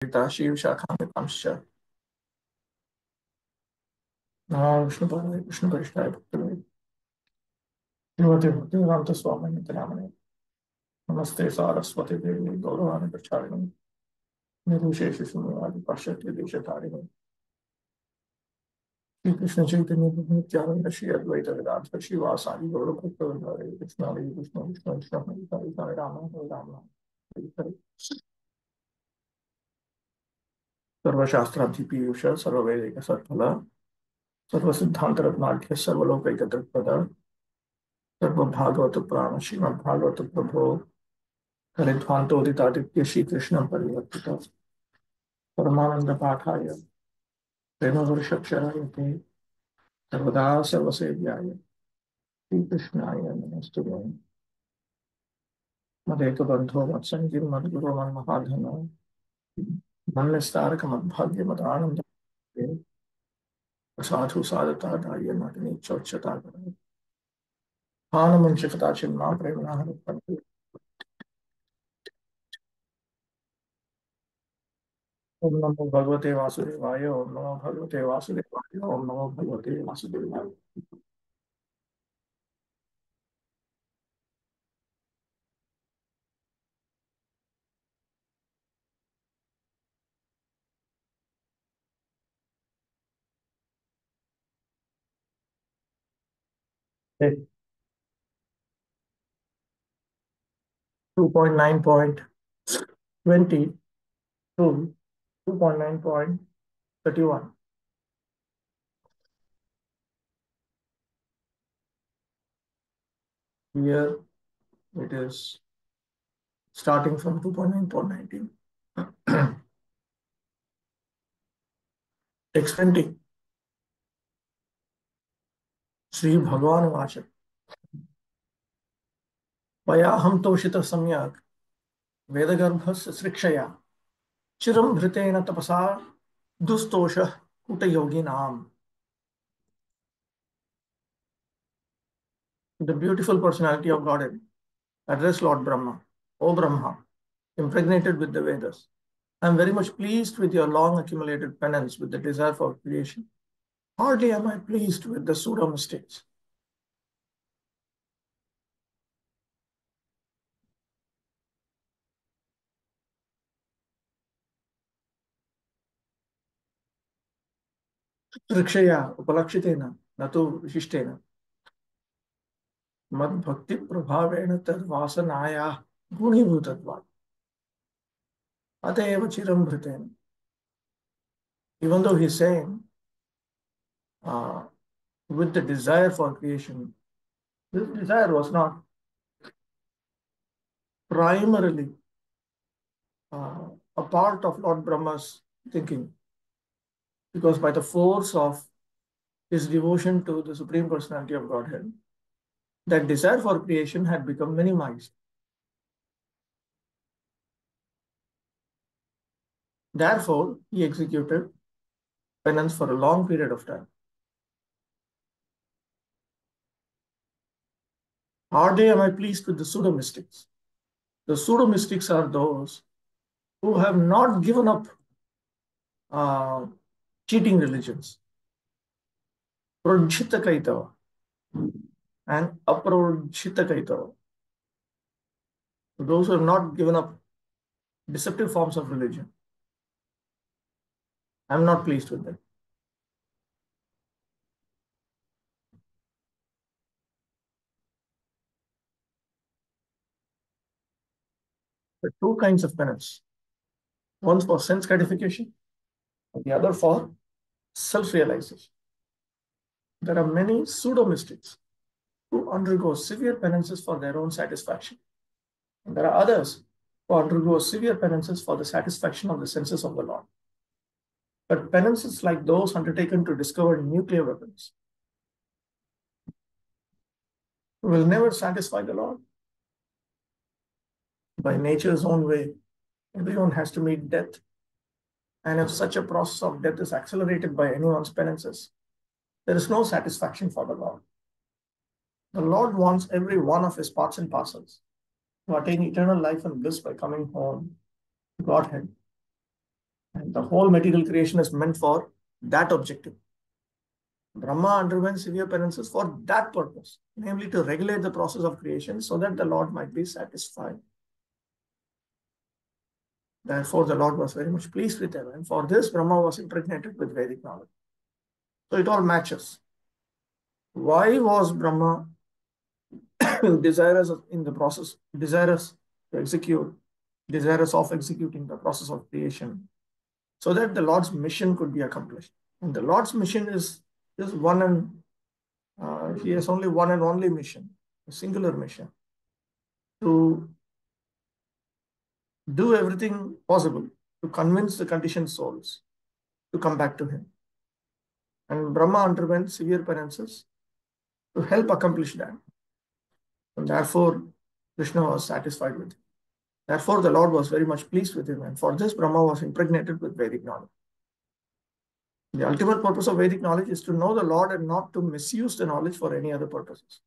शीर्षाखामिकांश्च नमो विष्णुपदाय कृष्णपरिष्ठाय भक्तवे श्रीमते भक्तिवेदांत स्वामी नित्यानंद नमस्ते सारस्वती देवी गौरवाणी प्रचारिणी निर्विशेष शून्यवादी पाश्चात्य देशधारिणी श्री कृष्ण चैतन्य प्रभु नित्यानंद श्री अद्वैत वेदांत श्रीवासादि गौर भक्तवृंद कृष्ण हरे कृष्ण कृष्ण कृष्ण हरे हरे हरे राम हरे राम हरे हरे सर्वशास्त्रार्थी पीयूष सर्ववेदिक सत्फल सर्वसिद्धांत रत्नाढ्य सर्वलोकैक तत्पद सर्वभागवत प्राण श्रीमद्भागवत प्रभो कलिध्वान्तोदितादित्य श्रीकृष्ण परिवर्तित परमानंद पाठाय प्रेमवर्षक्षराय ते सर्वदा सर्वसेव्याय श्रीकृष्णाय नमस्तुते मदेकबन्धो मत्सङ्गीं मद्गुरो मन्महाधनो मन्निस्तारक मद्भाग्य मदानन्द साधु साधता दाय नटनीचोच्चता हानमंशकता चिन्मा प्रेमणा हरिपन्ति ओम नमो भगवते वासुदेवाय ओम नमो भगवते वासुदेवाय ओम नमो भगवते वासुदेवाय 2.9.20 to 2.9.31. Here it is starting from 2.9.19. Text 20. Sri Bhagavan Vacha. Vayaham toshita samyak Vedagarbhas srikshaya Chiram dhritena tapasa Dustosha Kuta Yoginam. The beautiful personality of Godhead addressed Lord Brahma. O Brahma, impregnated with the Vedas, I am very much pleased with your long accumulated penance with the desire for creation. Hardly am I pleased with the pseudo mystics. Rikshaya upalakshitena natu vishishtena mad bhakti prabhavena tad vasanaya gunibhutatva ateva chiram bhritena. Even though he's saying uh, with the desire for creation, this desire was not primarily a part of Lord Brahma's thinking, because by the force of his devotion to the Supreme Personality of Godhead, that desire for creation had become minimized. Therefore, he executed penance for a long period of time. Hardly am I pleased with the pseudo mystics. The pseudo mystics are those who have not given up uh, cheating religions. Prajhita Kaitava and Aprajhita Kaitava. Those who have not given up deceptive forms of religion. I'm not pleased with them. There are two kinds of penance. One for sense gratification, and the other for self-realization. There are many pseudo-mystics who undergo severe penances for their own satisfaction. And there are others who undergo severe penances for the satisfaction of the senses of the Lord. But penances like those undertaken to discover nuclear weapons will never satisfy the Lord. By nature's own way, everyone has to meet death. And if such a process of death is accelerated by anyone's penances, there is no satisfaction for the Lord. The Lord wants every one of his parts and parcels to attain eternal life and bliss by coming home to Godhead. The whole material creation is meant for that objective. Brahma underwent severe penances for that purpose, namely to regulate the process of creation so that the Lord might be satisfied. Therefore, the Lord was very much pleased with him, and for this, Brahma was impregnated with Vedic knowledge. So it all matches. Why was Brahma desirous in the process, desirous to execute, desirous of executing the process of creation, so that the Lord's mission could be accomplished? And the Lord's mission is one, and he has only one and only mission, a singular mission, to do everything possible to convince the conditioned souls to come back to him. And Brahma underwent severe penances to help accomplish that. And therefore, Krishna was satisfied with him. Therefore, the Lord was very much pleased with him. And for this, Brahma was impregnated with Vedic knowledge. The ultimate purpose of Vedic knowledge is to know the Lord and not to misuse the knowledge for any other purposes.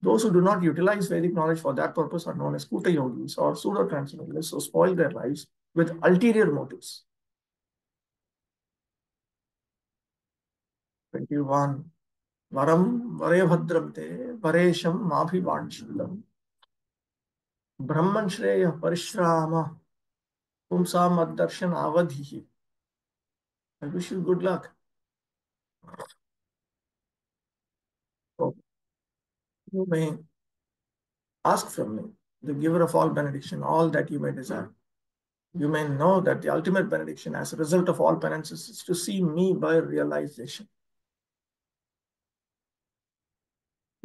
Those who do not utilize Vedic knowledge for that purpose are known as Kuta yogis or pseudo-transcendentalists who spoil their lives with ulterior motives. 21. Varam Varebhadram te Varesham Mabhivanchitam Brahman Shreya Parishrama Pumsam Addarshan Avadhihi. I wish you good luck. So, you may ask from me, the giver of all benediction, all that you may desire. You may know that the ultimate benediction as a result of all penances is to see me by realization.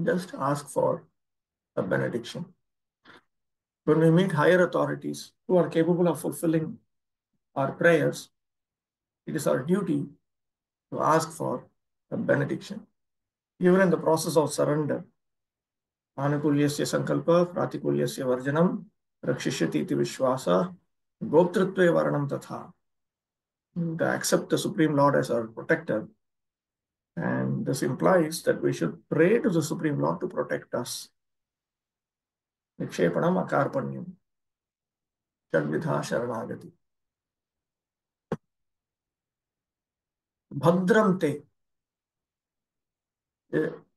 Just ask for a benediction. When we meet higher authorities who are capable of fulfilling our prayers, it is our duty to ask for a benediction. Even in the process of surrender, Anukulyasya sankalpa, pratikulyasya varjanam, rakshishyati iti vishwasa, goptritve varanam tatha. To accept the Supreme Lord as our protector. And this implies that we should pray to the Supreme Lord to protect us. Nikshepanam akarpanyam. Shadvidha sharanagati. Bhadram te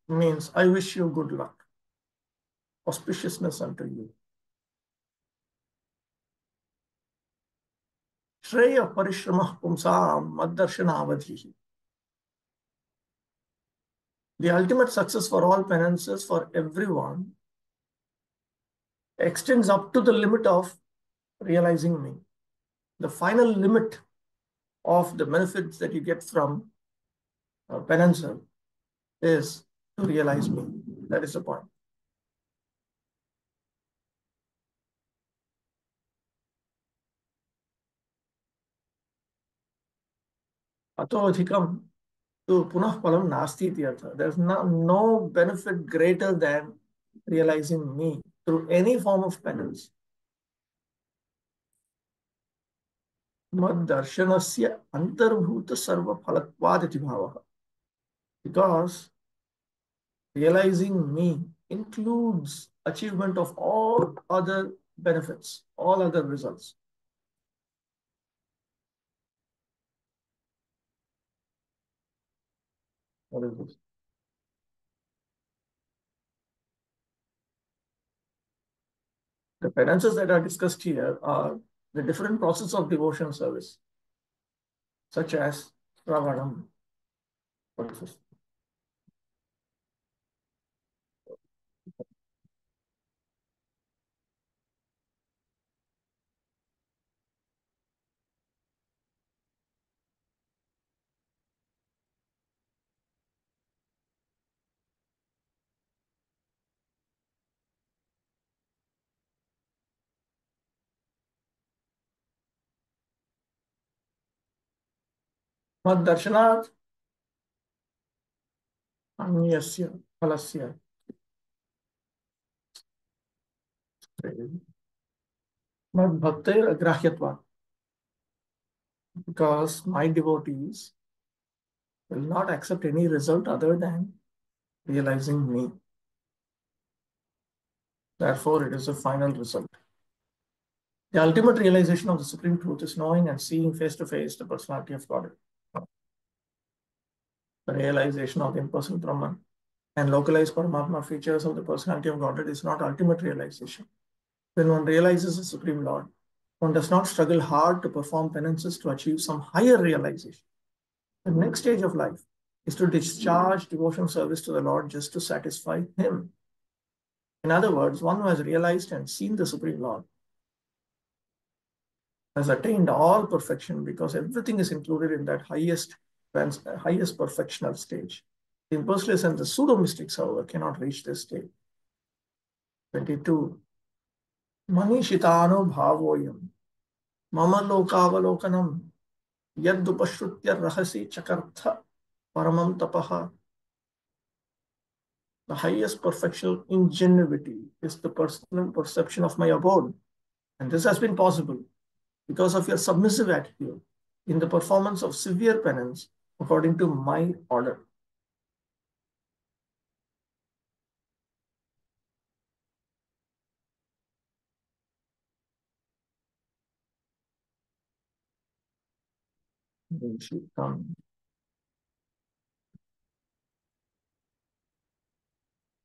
means I wish you good luck, auspiciousness unto you. Shreya parishramah pumsam maddarshana avadhihi. The ultimate success for all penances for everyone extends up to the limit of realizing me. The final limit of the benefits that you get from penance is to realize me. That is the point. Ato adhikam tu punah palam nasti iti artha. There's no benefit greater than realizing me through any form of penance. Mad darshanasya antarbhuta sarva phalatvad iti bhavaha. Because realizing me includes achievement of all other benefits, all other results. What is this? The penances that are discussed here are the different processes of devotion service, such as Ravanam. What is this? Mad darshanat anyasya phalasya. Mad bhaktir agrahyatva. Because my devotees will not accept any result other than realizing me. Therefore, it is a final result. The ultimate realization of the supreme truth is knowing and seeing face to face the personality of God. The realization of the impersonal Brahman and localized Paramatma features of the personality of Godhead is not ultimate realization. When one realizes the Supreme Lord, one does not struggle hard to perform penances to achieve some higher realization. The next stage of life is to discharge devotional service to the Lord just to satisfy Him. In other words, one who has realized and seen the Supreme Lord has attained all perfection because everything is included in that highest perfectional stage. The impersonalists and the pseudo-mystics, however, cannot reach this stage. 22. Manishitano bhavoyam mama lokavalokanam yadupashrutya rahasi chakartha paramam tapaha. The highest perfectional ingenuity is the personal perception of my abode. And this has been possible because of your submissive attitude in the performance of severe penance according to my order.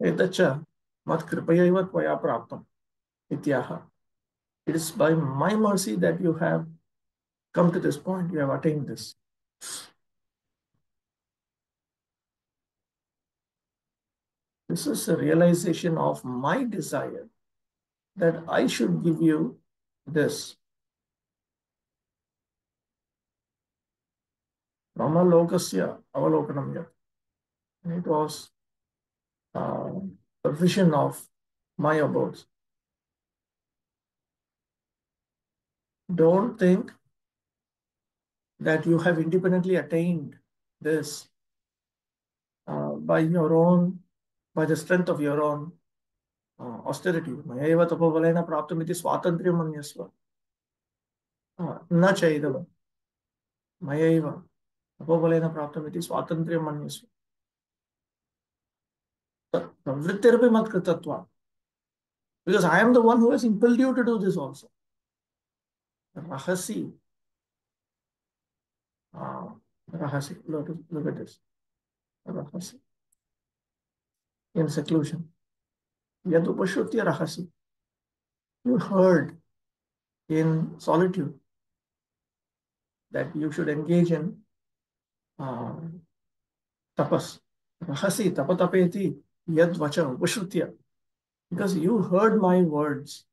एतच्च मत्कृपयैव त्वया प्राप्तम् इत्याह. It is by my mercy that you have come to this point, you have attained this. This is a realization of my desire that I should give you this. Mama lokasya avalokanam yat. It was a vision of my abodes. Don't think that you have independently attained this by the strength of your own austerity. Mayaiva tapobalena praptamiti swatantriyam manyasva. Na chaidava. Mayaiva tapobalena praptamiti swatantriyam manyasva. Vrittirpi mat kritatva. Because I am the one who has impelled you to do this also. Rahasi. Rahasi. Look at this. Rahasi. In seclusion. Yadupashrutya rahasi. You heard in solitude that you should engage in tapas. Rahasi tapatapeti yad vacha upashrutya. Because you heard my words.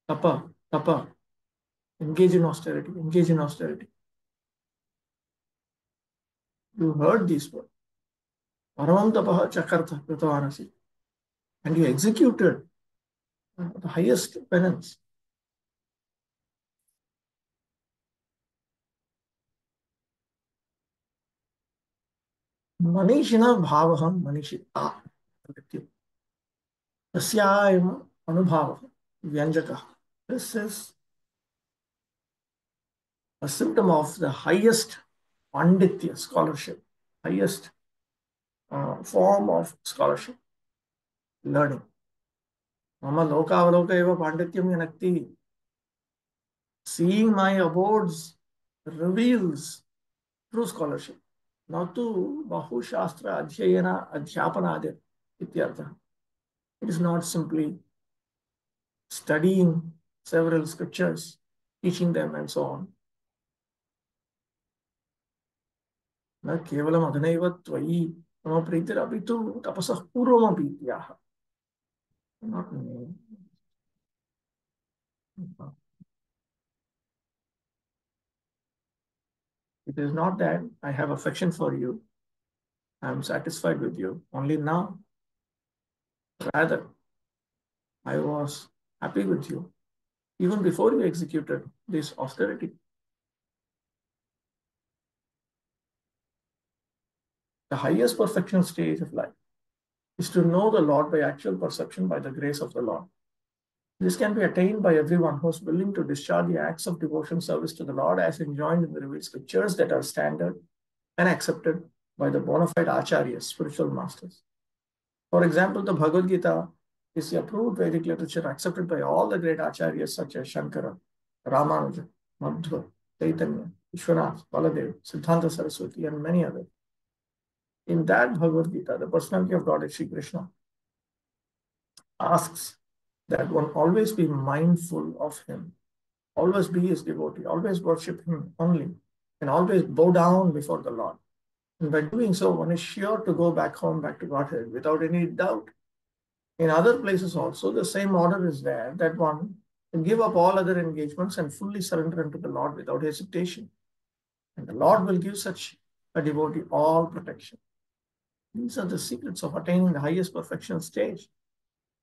Tapa, tapa. Engage in austerity, engage in austerity. You heard these words. Paramam tapaha chakartha kritavanasi. And you executed the highest penance. Manishina bhavaham manishita. Tasyayam anubhava vyanjaka. This is a symptom of the highest panditya scholarship, highest form of scholarship, learning. Mama loka avaloka eva pandityam yanakti. Seeing my abodes reveals true scholarship. Not to bahu shastra adhyayana adhyapanadir ityartha. It is not simply studying several scriptures, teaching them and so on. न केवलम अधनैव त्वयि मम प्रीतिरपि तु तपसः पूर्वमपि इत्याह. It is not that I have affection for you, I am satisfied with you only now. Rather, I was happy with you even before you executed this austerity. The highest perfectional stage of life is to know the Lord by actual perception by the grace of the Lord. This can be attained by everyone who is willing to discharge the acts of devotion service to the Lord as enjoined in the revealed scriptures that are standard and accepted by the bona fide acharyas, spiritual masters. For example, the Bhagavad Gita is the approved Vedic literature accepted by all the great acharyas such as Shankara, Ramanuja, Madhva, Chaitanya, Vishwanath, Baladev, Siddhanta Saraswati, and many others. In that Bhagavad Gita, the personality of God, Sri Krishna, asks that one always be mindful of him, always be his devotee, always worship him only, and always bow down before the Lord. And by doing so, one is sure to go back home, back to Godhead, without any doubt. In other places also, the same order is there that one give up all other engagements and fully surrender unto the Lord without hesitation. And the Lord will give such a devotee all protection. These are the secrets of attaining the highest perfection stage.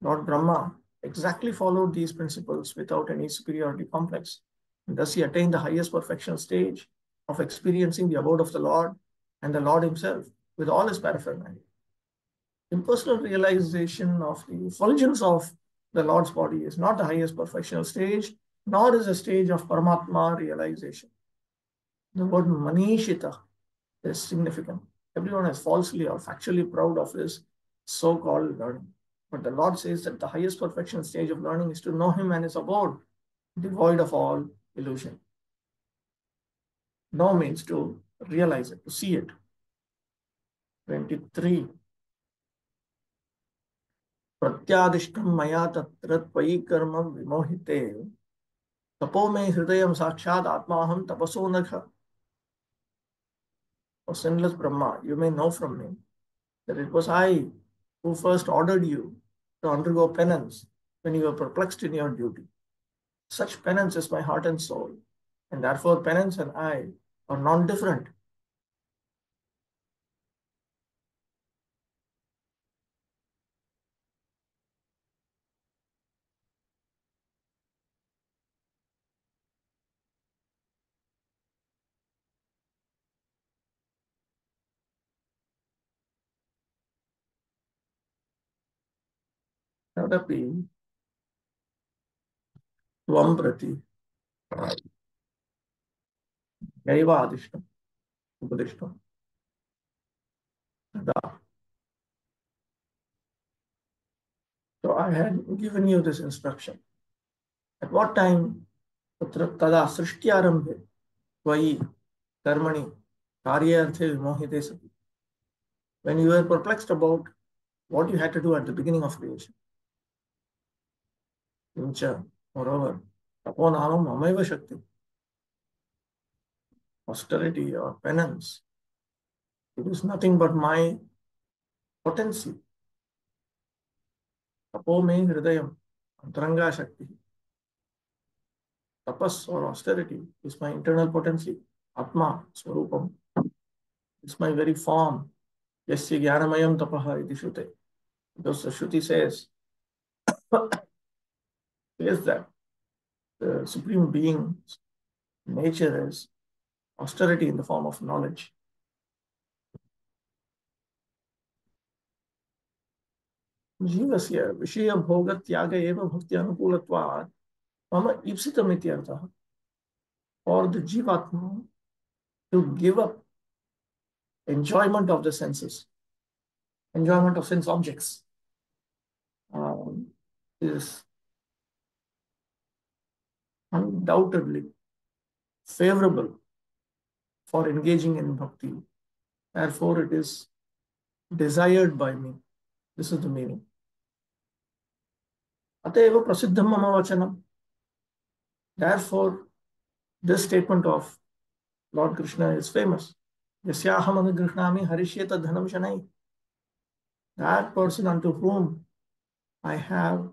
Lord Brahma exactly followed these principles without any superiority complex. And thus he attained the highest perfection stage of experiencing the abode of the Lord and the Lord himself with all his paraphernalia. Impersonal realization of the effulgence of the Lord's body is not the highest perfectional stage, nor is a stage of Paramatma realization. The word Manishita is significant. Everyone is falsely or factually proud of his so-called learning. But the Lord says that the highest perfection stage of learning is to know him and his abode, devoid of all illusion. Know means to realize it, to see it. 23. प्रत्यादिष्टं मया तत्र त्वयि कर्मं विमोहिते तपो मे हृदयं साक्षात् आत्माहं तपसो नघ. O sinless Brahma, you may know from me that it was I who first ordered you to undergo penance when you were perplexed in your duty. Such penance is my heart and soul, and therefore penance and I are non-different. तदपि त्वं प्रति नैव आदिष्टम् उपदिष्टम् तदा. So I had given you this instruction. At what time? तदा सृष्ट्यारंभे त्वयि कर्मणि कार्यार्थे विमोहिते सति. When you were perplexed about what you had to do at the beginning of creation. Moreover, tapo nama mamaiva shakti. Austerity or penance, it is nothing but my potency. Tapo me hridayam, antaranga shakti. Tapas or austerity is my internal potency. Atma, swarupam, it's my very form. Yasya jnanamayam tapaha iti shrute. Because the Shruti says, says that the Supreme Being's nature is austerity in the form of knowledge. जीवस्य विषयभोगत्याग एव भक्ति अनुकूलत्वात् मम ईप्सितमिति अर्थः. For the Jivatma to give up enjoyment of the senses, enjoyment of sense objects, is undoubtedly favorable for engaging in bhakti. Therefore, it is desired by me. This is the meaning. Ateva prasiddham mama vachanam. Therefore, this statement of Lord Krishna is famous. Yasyaham anugrihnami harishyeta dhanam shanai. That person unto whom I have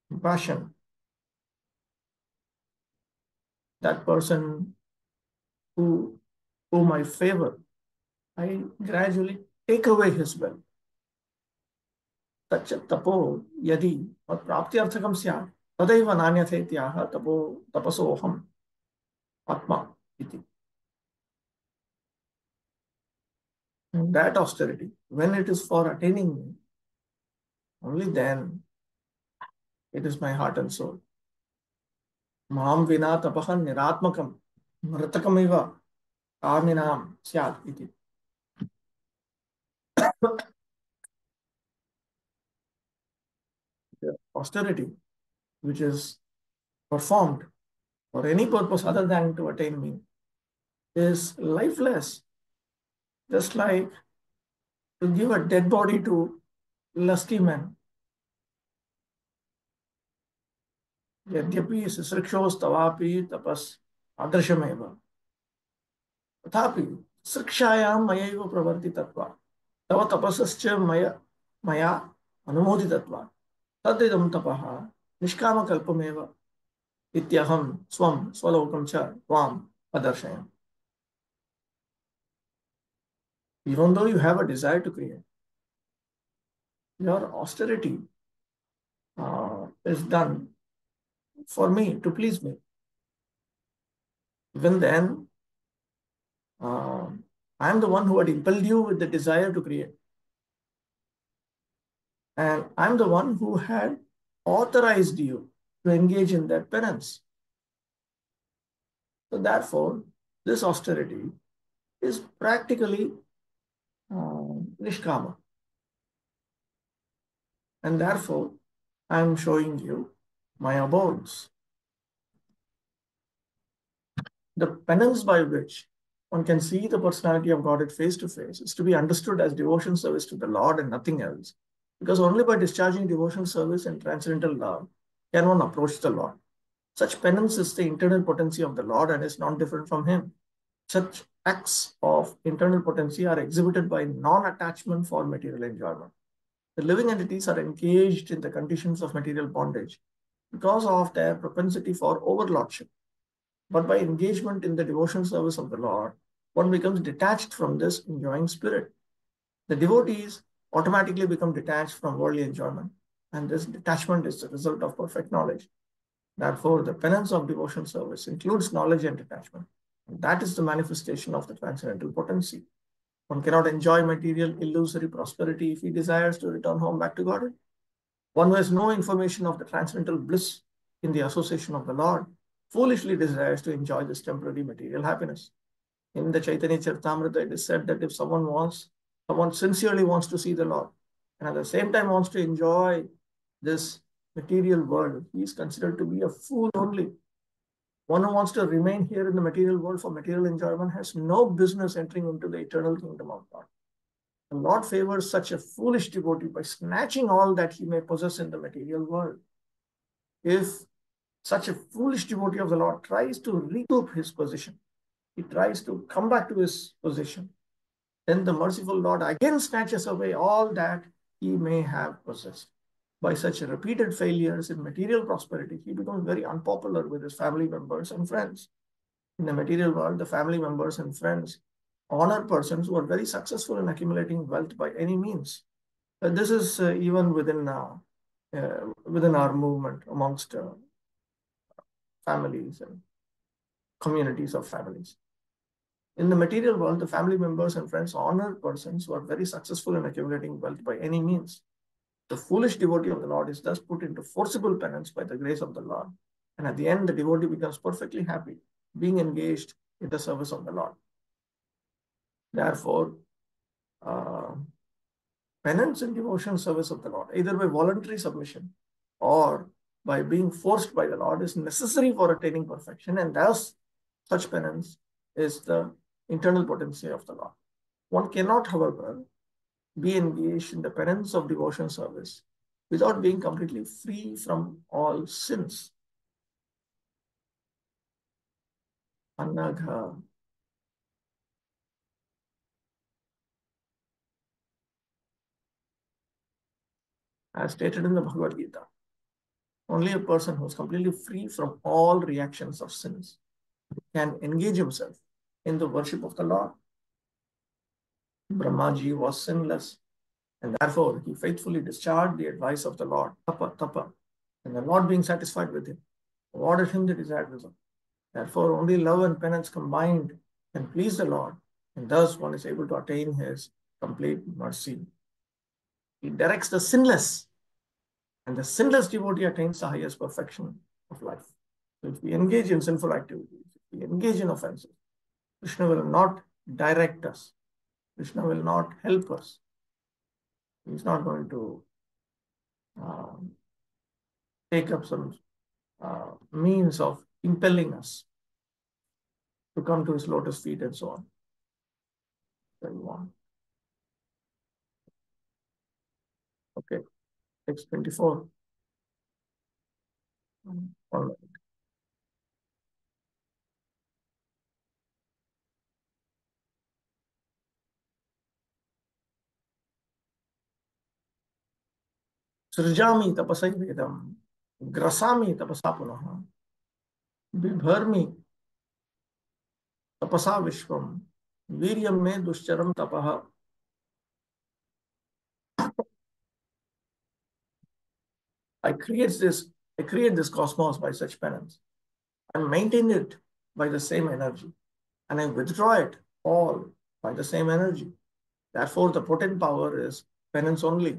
compassion, that person whom I favor, I gradually take away his wealth. तच्च तपो यदि प्राप्त्यर्थकं स्यात् तदैव नान्यथेत्याह तपो तपसोऽहम् आत्मा इति. And that austerity, when it is for attaining me, only then it is my heart and soul. Maham vina tapah niratmakam mratakamiva kaminam syat iti. The austerity, which is performed for any purpose other than to attain me is lifeless. Just like to give a dead body to lusty men. यद्यपि सृक्षोस्तवापि tapas आदर्शमेव तथापि सृक्षायां मयैव प्रवर्तितत्वात् तव तपसश्च मया अनुमोदितत्वात् तदिदं तपः निष्कामकल्पमेव इत्यहं स्वं स्वलोकं च त्वाम् अदर्शयम्. Even though you have a desire to create, your austerity is done for me, to please me. Even then, I am the one who had impelled you with the desire to create. And I'm the one who had authorized you to engage in that penance. So therefore, this austerity is practically nishkama. And therefore, I'm showing you my abodes. The penance by which one can see the personality of God face to face is to be understood as devotion service to the Lord and nothing else. Because only by discharging devotional service and transcendental love can one approach the Lord. Such penance is the internal potency of the Lord and is not different from Him. Such acts of internal potency are exhibited by non-attachment for material enjoyment. The living entities are engaged in the conditions of material bondage because of their propensity for overlordship. But by engagement in the devotional service of the Lord, one becomes detached from this enjoying spirit. The devotees automatically become detached from worldly enjoyment, and this detachment is the result of perfect knowledge. Therefore, the penance of devotional service includes knowledge and detachment. And that is the manifestation of the transcendental potency. One cannot enjoy material illusory prosperity if he desires to return home back to God. One who has no information of the transcendental bliss in the association of the Lord foolishly desires to enjoy this temporary material happiness. In the Chaitanya Charitamrita, it is said that if someone sincerely wants to see the Lord, and at the same time wants to enjoy this material world, he is considered to be a fool only. One who wants to remain here in the material world for material enjoyment has no business entering into the eternal kingdom of God. The Lord favors such a foolish devotee by snatching all that he may possess in the material world. If such a foolish devotee of the Lord tries to recoup his position, he tries to come back to his position, then the merciful Lord again snatches away all that he may have possessed. By such repeated failures in material prosperity, he becomes very unpopular with his family members and friends. In the material world, the family members and friends honor persons who are very successful in accumulating wealth by any means. This is even within our movement amongst families and communities of families. In the material world, the family members and friends honor persons who are very successful in accumulating wealth by any means. The foolish devotee of the Lord is thus put into forcible penance by the grace of the Lord. And at the end, the devotee becomes perfectly happy, being engaged in the service of the Lord. Therefore, penance and devotion service of the Lord, either by voluntary submission or by being forced by the Lord, is necessary for attaining perfection. And thus, such penance is the internal potency of the Lord. One cannot, however, be engaged in the penance of devotion service without being completely free from all sins. Anagha. As stated in the Bhagavad Gita, only a person who is completely free from all reactions of sins can engage himself in the worship of the Lord. Brahmaji was sinless, and therefore he faithfully discharged the advice of the Lord, tapa, tapa, and the Lord being satisfied with him, awarded him the desired result. Therefore, only love and penance combined can please the Lord, and thus one is able to attain his complete mercy. He directs the sinless, and the sinless devotee attains the highest perfection of life. So if we engage in sinful activities, if we engage in offenses, Krishna will not direct us. Krishna will not help us. He's not going to take up some means of impelling us to come to his lotus feet and so on. Very one. Okay, text 24. All right. सृजामि तपसैवेदं ग्रसामि तपसा पुनः बिभर्मि तपसा विश्वम वीर्यं मे दुश्चरं तपः. I create this, I create this cosmos by such penance and maintain it by the same energy, and I withdraw it all by the same energy. Therefore, the potent power is penance only.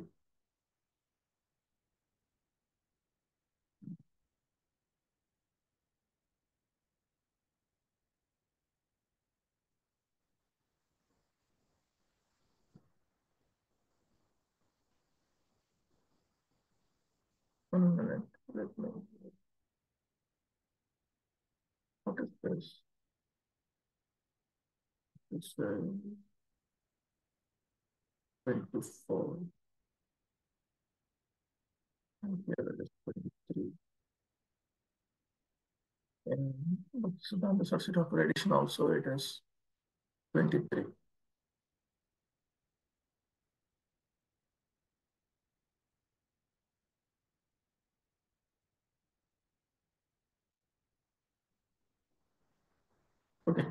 One minute, let me. What is this? It's 24. And here it is 23. And Siddhanta Saraswati of edition also it is 23. Okay.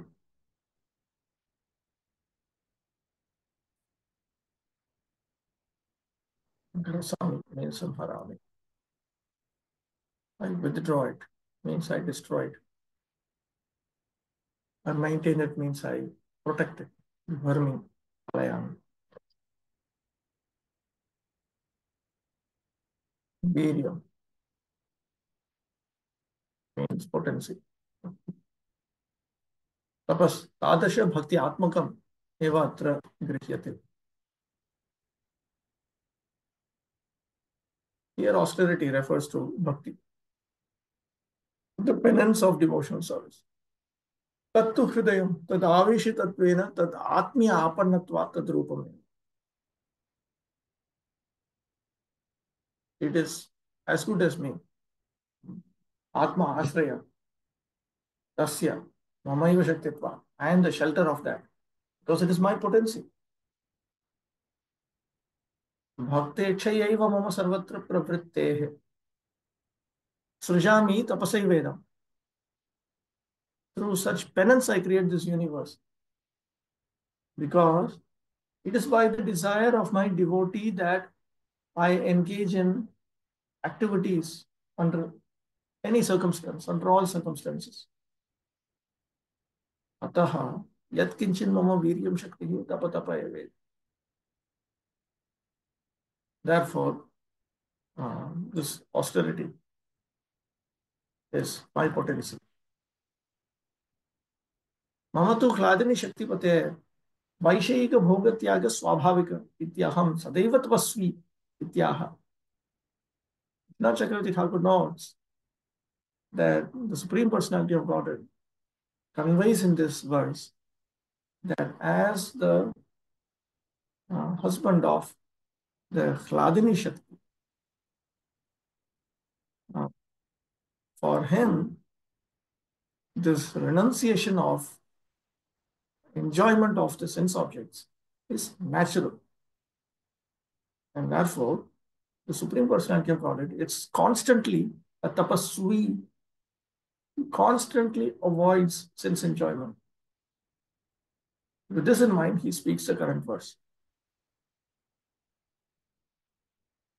Grasami means Samharami. I withdraw it means I destroy it. I maintain it means I protect it. Varmi, Palayam, Viryam means potency. Tapas, Tadasha Bhakti Atmakam eva atra grihyate. Here austerity refers to bhakti, the penance of devotional service. Tattu hridayam, tad avishitatvena, tad atmiya apannatva tad rupam. It is as good as me. Atma ashraya, tasya, mamaiva shaktitva. I am the shelter of that because it is my potency. Bhaktekshayiva mama sarvatra pravrittehe. Srijami tapasaivedam. Through such penance, I create this universe because it is by the desire of my devotee that I engage in activities under any circumstance, under all circumstances. Ataha yat kinchin mama viryam shakti tapa tapa eved. Therefore, this austerity is my potency. मम तो ह्लादिनी शक्तिपते वैषयिक भोग त्याग स्वाभाविक इत्यहम सदैव तपस्वी इत्याह. Now Chakravarti Thakur notes that the Supreme Personality of Godhead conveys in this verse that as the husband of the Hladini Shakti, for him, this renunciation of enjoyment of the sense objects is natural. And therefore, the Supreme Personality of Godhead, it's constantly a tapasvi, constantly avoids sense enjoyment. With this in mind, he speaks the current verse.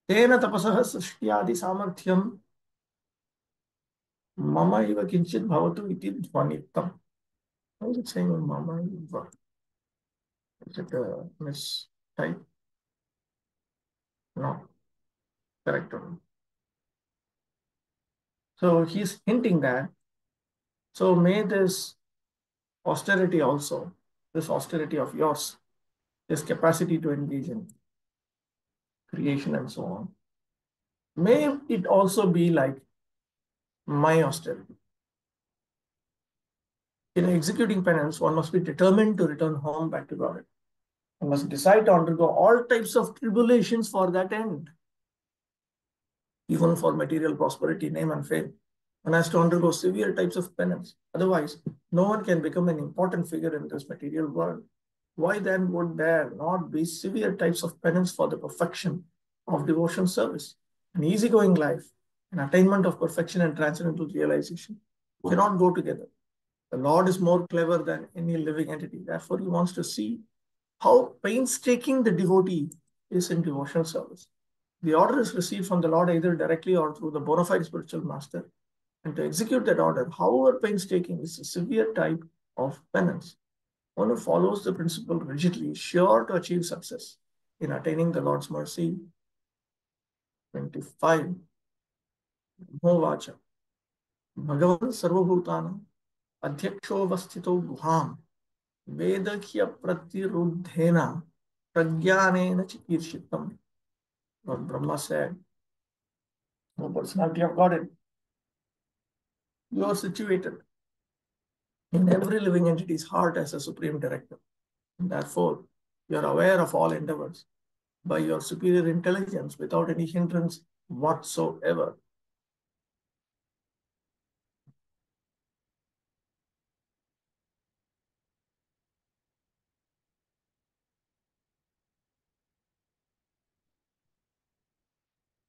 Tena tapasah srishtyadi samarthyam mama iva kinchit bhavatu iti dhvanitam. Why is it saying mama iva? Is it a mistype? No, correct one. So he's hinting that, so may this austerity also, this austerity of yours, this capacity to engage in creation and so on, may it also be like my austerity. In executing penance, one must be determined to return home back to God. One must decide to undergo all types of tribulations for that end, even for material prosperity, name, and fame. One has to undergo severe types of penance. Otherwise, no one can become an important figure in this material world. Why then would there not be severe types of penance for the perfection of devotion service? An easygoing life, an attainment of perfection and transcendental realization cannot go together. The Lord is more clever than any living entity. Therefore, he wants to see how painstaking the devotee is in devotional service. The order is received from the Lord either directly or through the bona fide spiritual master. And to execute that order, however painstaking, is a severe type of penance. One who follows the principle rigidly is sure to achieve success in attaining the Lord's mercy. 25. Movacha. Bhagavan Sarvabhutana Adhyakshovastito Guham Vedakya Pratiruddhena Pragyanena Chikirshitam. Lord Brahma said, "O personality of Godhead, you are situated in every living entity's heart as a supreme director. And therefore, you are aware of all endeavors by your superior intelligence without any hindrance whatsoever.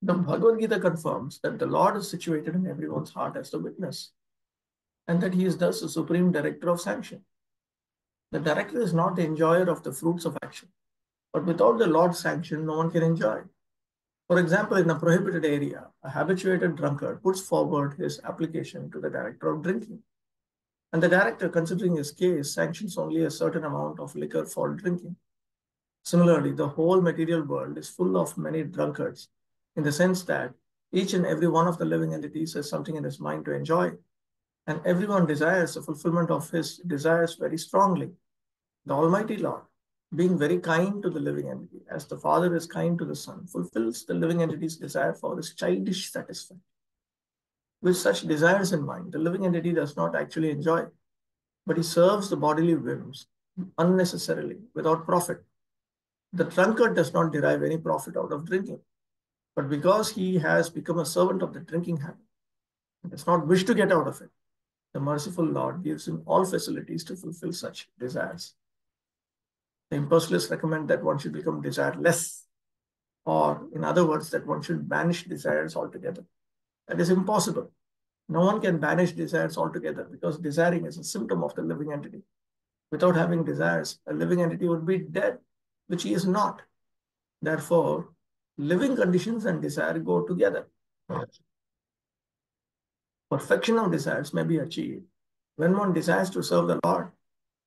The Bhagavad Gita confirms that the Lord is situated in everyone's heart as the witness, and that he is thus the supreme director of sanction. The director is not the enjoyer of the fruits of action, but without the Lord's sanction, no one can enjoy. For example, in a prohibited area, a habituated drunkard puts forward his application to the director of drinking, and the director, considering his case, sanctions only a certain amount of liquor for drinking. Similarly, the whole material world is full of many drunkards, in the sense that each and every one of the living entities has something in his mind to enjoy, and everyone desires the fulfillment of his desires very strongly. The Almighty Lord, being very kind to the living entity, as the Father is kind to the Son, fulfills the living entity's desire for his childish satisfaction. With such desires in mind, the living entity does not actually enjoy, but he serves the bodily whims unnecessarily, without profit. The drunkard does not derive any profit out of drinking, but because he has become a servant of the drinking habit, he does not wish to get out of it. The merciful Lord gives him all facilities to fulfill such desires. The impulsionists recommend that one should become desireless, or in other words, that one should banish desires altogether. That is impossible. No one can banish desires altogether because desiring is a symptom of the living entity. Without having desires, a living entity would be dead, which he is not. Therefore, living conditions and desire go together. Perfection of desires may be achieved when one desires to serve the Lord.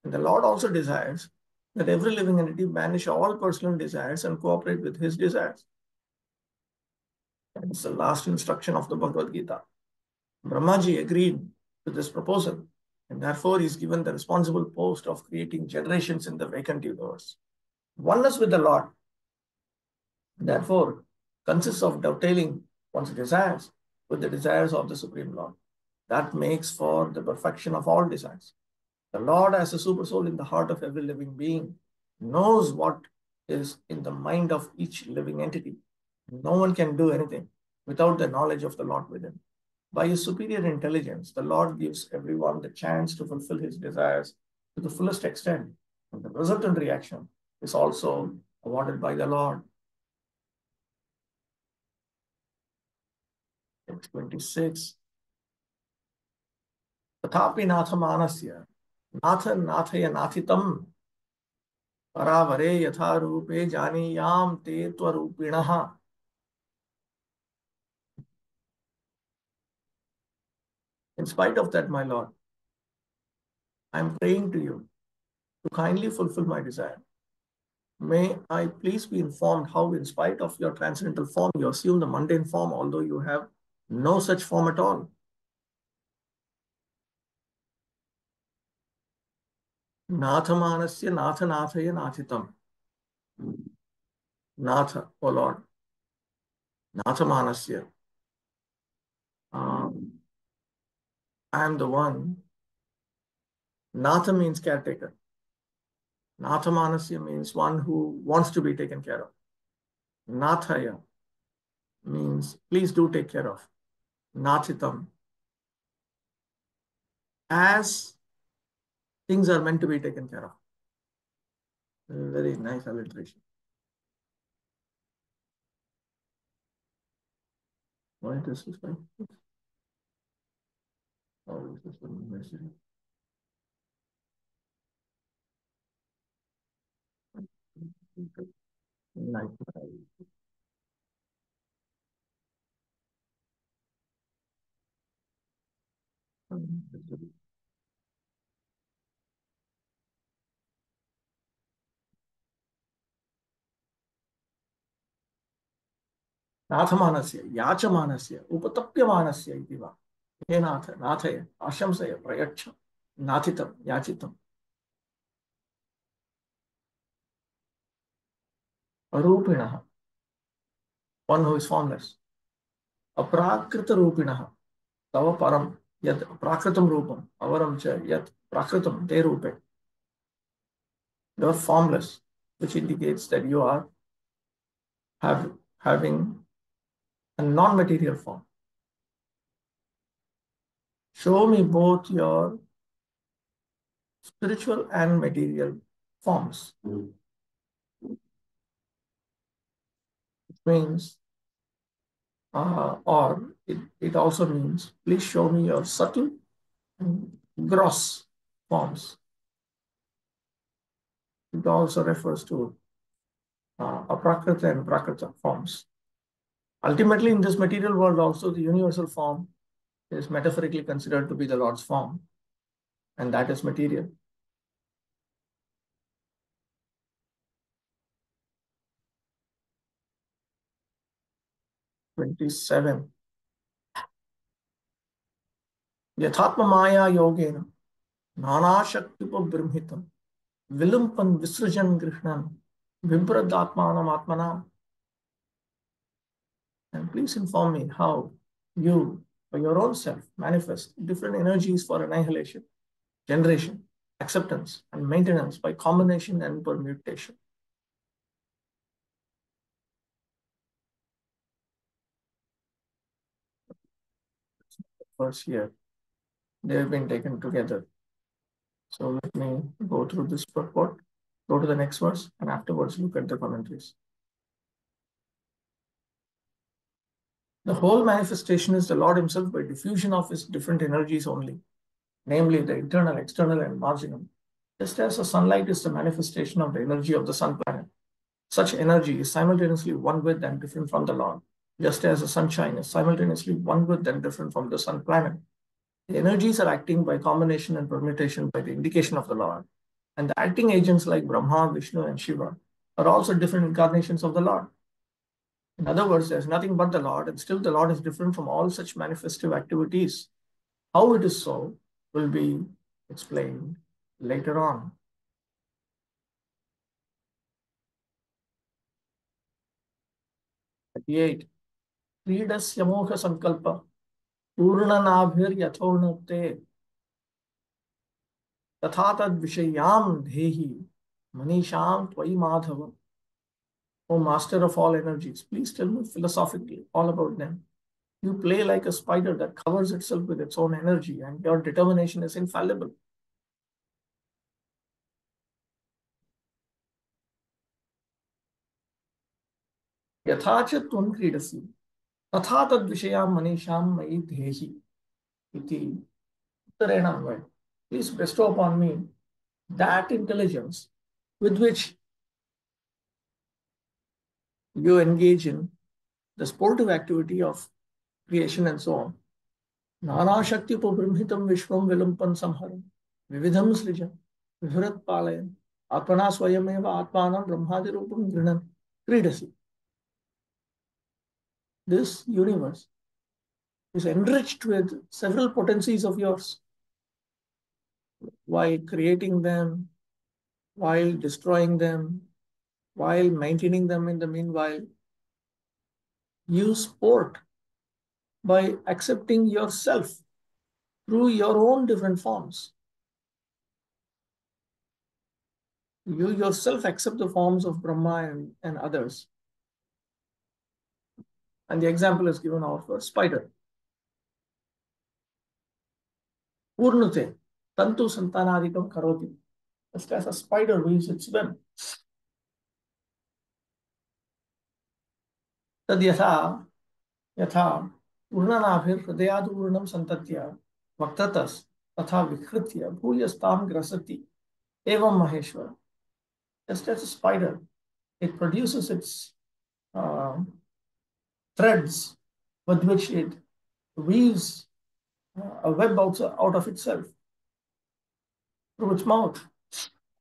And the Lord also desires that every living entity banish all personal desires and cooperate with his desires. That is the last instruction of the Bhagavad Gita. Brahmaji agreed to this proposal, and therefore he is given the responsible post of creating generations in the vacant universe. Oneness with the Lord, therefore, consists of dovetailing one's desires with the desires of the Supreme Lord. That makes for the perfection of all desires. The Lord, as a super soul in the heart of every living being, knows what is in the mind of each living entity. No one can do anything without the knowledge of the Lord within. By his superior intelligence, the Lord gives everyone the chance to fulfill his desires to the fullest extent. And the resultant reaction is also awarded by the Lord. Text 26. Tathapi nathamanasya natha nathaya nathitam paravare yatha rupe janiyam te tvarupinaha. In spite of that, my Lord, I am praying to you to kindly fulfill my desire. May I please be informed how, in spite of your transcendental form, you assume the mundane form, although you have no such form at all. Nathamanasya nathanathaya nathitam. Natha, O Lord, Nathamanasya. I am the one. Natha means caretaker. Natha Manasya means one who wants to be taken care of. Nathaya means please do take care of. Nathitam, as things are meant to be taken care of. Very nice alliteration. Why this is like this? Oh, this is necessary. Nice. नाथमानस्य याचमानस्य उपतप्यमानस्य इति वा हे नाथ नाथय आशंसय प्रयच्छ नाथितं याचितम् अरूपिणः one who is formless अप्राकृत रूपिणः तव परम यत् प्राकृतं रूपम् अवरं च यत् प्राकृतं ते रूपे you are formless which indicates that you are having a non-material form. Show me both your spiritual and material forms. It means, or it also means, please show me your subtle and gross forms. It also refers to aprakrita and prakrita forms. Ultimately, in this material world also, the universal form is metaphorically considered to be the Lord's form, and that is material. '27. Yathatma Maya Yogena Nana Shaktipa Vilumpan Visrajan Grishnan Vibhradatmanam Atmanam. And please inform me how you, for your own self, manifest different energies for annihilation, generation, acceptance, and maintenance by combination and permutation. First here, they have been taken together. So let me go through this purport, go to the next verse, and afterwards look at the commentaries. The whole manifestation is the Lord himself by diffusion of his different energies only, namely the internal, external, and marginal. Just as the sunlight is the manifestation of the energy of the sun planet, such energy is simultaneously one with and different from the Lord, just as the sunshine is simultaneously one with and different from the sun planet. The energies are acting by combination and permutation by the indication of the Lord, and the acting agents like Brahma, Vishnu, and Shiva are also different incarnations of the Lord. In other words, there's nothing but the Lord, and still the Lord is different from all such manifestive activities. How it is so will be explained later on. 38. क्रीडस्य मोहसङ्कल्प पूर्णनाभिर्यथोन्नते तथा तद्विषयां देहि मनीषां त्वयि Madhav. O master of all energies, please tell me philosophically all about them. You play like a spider that covers itself with its own energy, and your determination is infallible. यथा च त्वं क्रीडसि तथा तद्विषयां मनीषां मयि देहि इति उत्तरेण अन्वय. Please bestow upon me that intelligence with which you engage in the sportive activity of creation and so on. Nana Shakti Brahmitam Vishwam Vilumpan Samharam Vividham Srijan Viharat Palayan Atmana Swayameva Atmanam Brahmadi Rupam Grinan Kridasi. This universe is enriched with several potencies of yours. While creating them, while destroying them, while maintaining them in the meanwhile, you sport by accepting yourself through your own different forms. You yourself accept the forms of Brahma and others. And the example is given out for spider. Urnute, tantu santanadikam karoti. Just as a spider weaves its web. Tad यथा ऊर्णनाभिर्हृदयादूर्णं सन्तत्य वक्रतस् तथा विकृत्य भूयस्तां ग्रसति एवं Maheshwar. Just as a spider, it produces its threads with which it weaves a web out of itself through its mouth,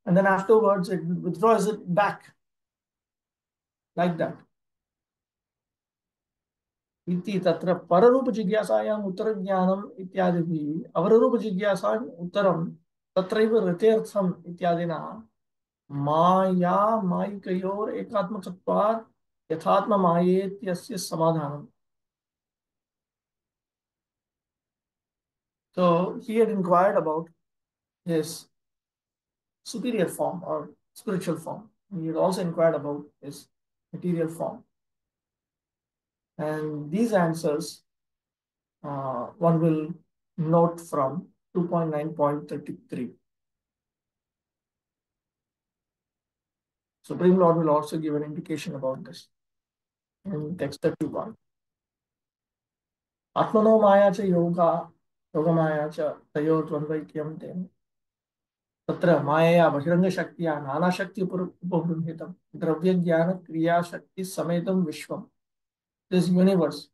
and then afterwards it withdraws it back like that. इति तत्र पररूप जिज्ञासायाम् उत्तरज्ञानम् इत्यादिभिः अवररूप जिज्ञासाम् उत्तरं तत्रैव रतेर्थम् इत्यादिना माया मायिकयोर एकात्मकत्वात् यथात्म मायेत्यस्य समाधानम्. So he had inquired about his superior form or spiritual form. He had also inquired about his material form. And these answers one will note from 2.9.33. Supreme Lord will also give an indication about this in text 31. Atmano maya cha yoga maya cha tayor dvandvaikyam ten. तत्र मायया बहिरंग शक्तिया नाना शक्ति उपबृंहितम द्रव्य ज्ञान क्रिया शक्ति समेतम विश्वम. This universe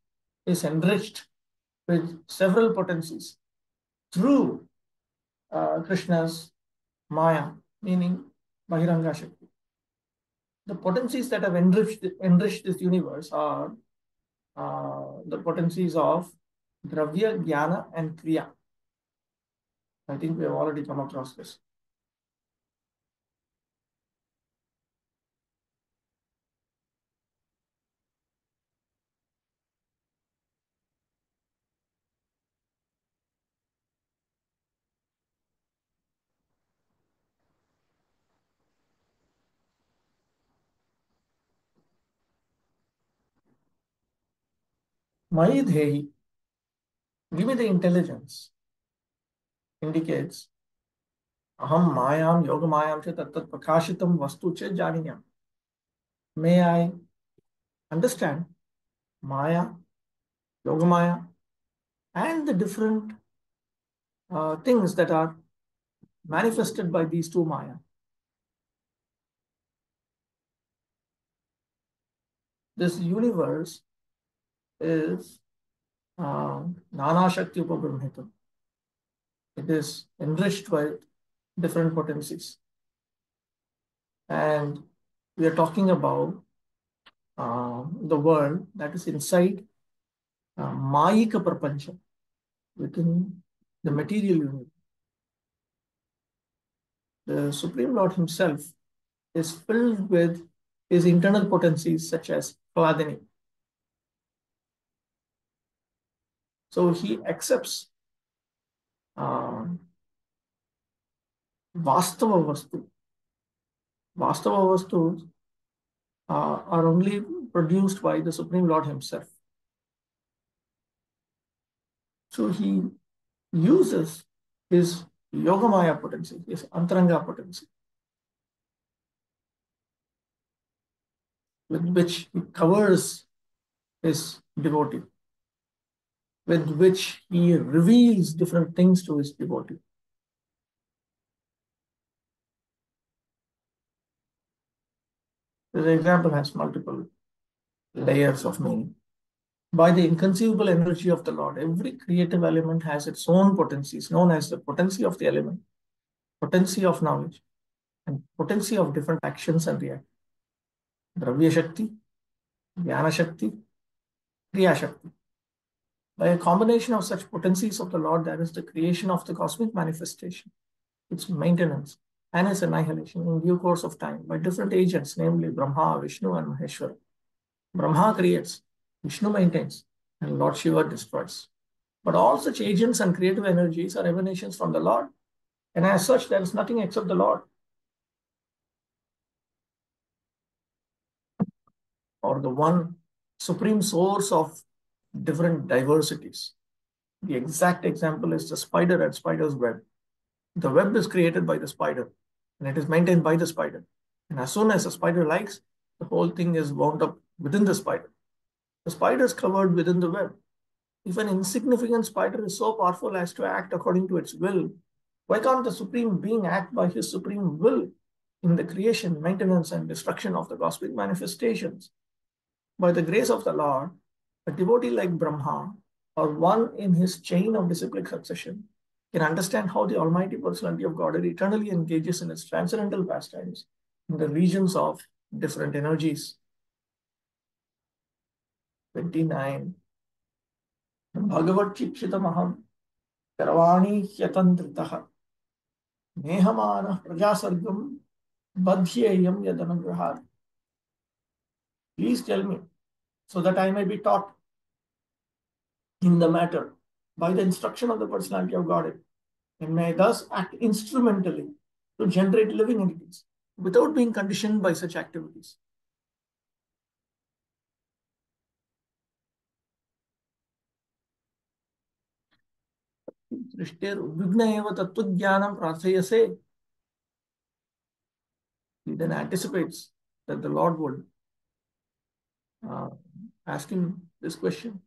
is enriched with several potencies through Krishna's Maya, meaning Bahiranga Shakti. The potencies that have enriched this universe are the potencies of Dravya, Jnana, and Kriya. I think we have already come across this. Mayi Dhehi, give me the intelligence, indicates Aham Mayam Yoga Mayam Che Tat Prakashitam Vastu Che Janiyam. May I understand Maya, Yoga Maya, and the different things that are manifested by these two Maya. This universe is Nana Shakti Upabrahmita. It is enriched by different potencies. And we are talking about the world that is inside Mayika Prapancha, within the material universe. The Supreme Lord himself is filled with his internal potencies such as Hladini. So he accepts Vastava Vastu. Vastava Vastus are only produced by the Supreme Lord himself. So he uses his Yogamaya potency, his Antaranga potency, with which he covers his devotee, with which he reveals different things to his devotee. This example has multiple layers of meaning. By the inconceivable energy of the Lord, every creative element has its own potencies, known as the potency of the element, potency of knowledge, and potency of different actions and reactions. Dravya Shakti, Jnana Shakti, Kriya Shakti. By a combination of such potencies of the Lord, there is the creation of the cosmic manifestation, its maintenance, and its annihilation in due course of time by different agents, namely Brahma, Vishnu, and Maheshwara. Brahma creates, Vishnu maintains, and Lord Shiva destroys. But all such agents and creative energies are emanations from the Lord. And as such, there is nothing except the Lord, or the one supreme source of different diversities. The exact example is the spider and spider's web. The web is created by the spider and it is maintained by the spider. And as soon as the spider likes, the whole thing is wound up within the spider. The spider is covered within the web. If an insignificant spider is so powerful as to act according to its will, why can't the Supreme Being act by his supreme will in the creation, maintenance, and destruction of the cosmic manifestations? By the grace of the Lord, a devotee like Brahma, or one in his chain of disciplic succession, can understand how the Almighty Personality of Godhead eternally engages in its transcendental pastimes in the regions of different energies. 29. Bhagavat Chikshitamaham Karavani Hyatantritah Nehamana Prajasargam Badhyeyam Yadanagrahat. Please tell me, so that I may be taught in the matter by the instruction of the personality of Godhead, and may thus act instrumentally to generate living entities without being conditioned by such activities. He then anticipates that the Lord would ask him this question.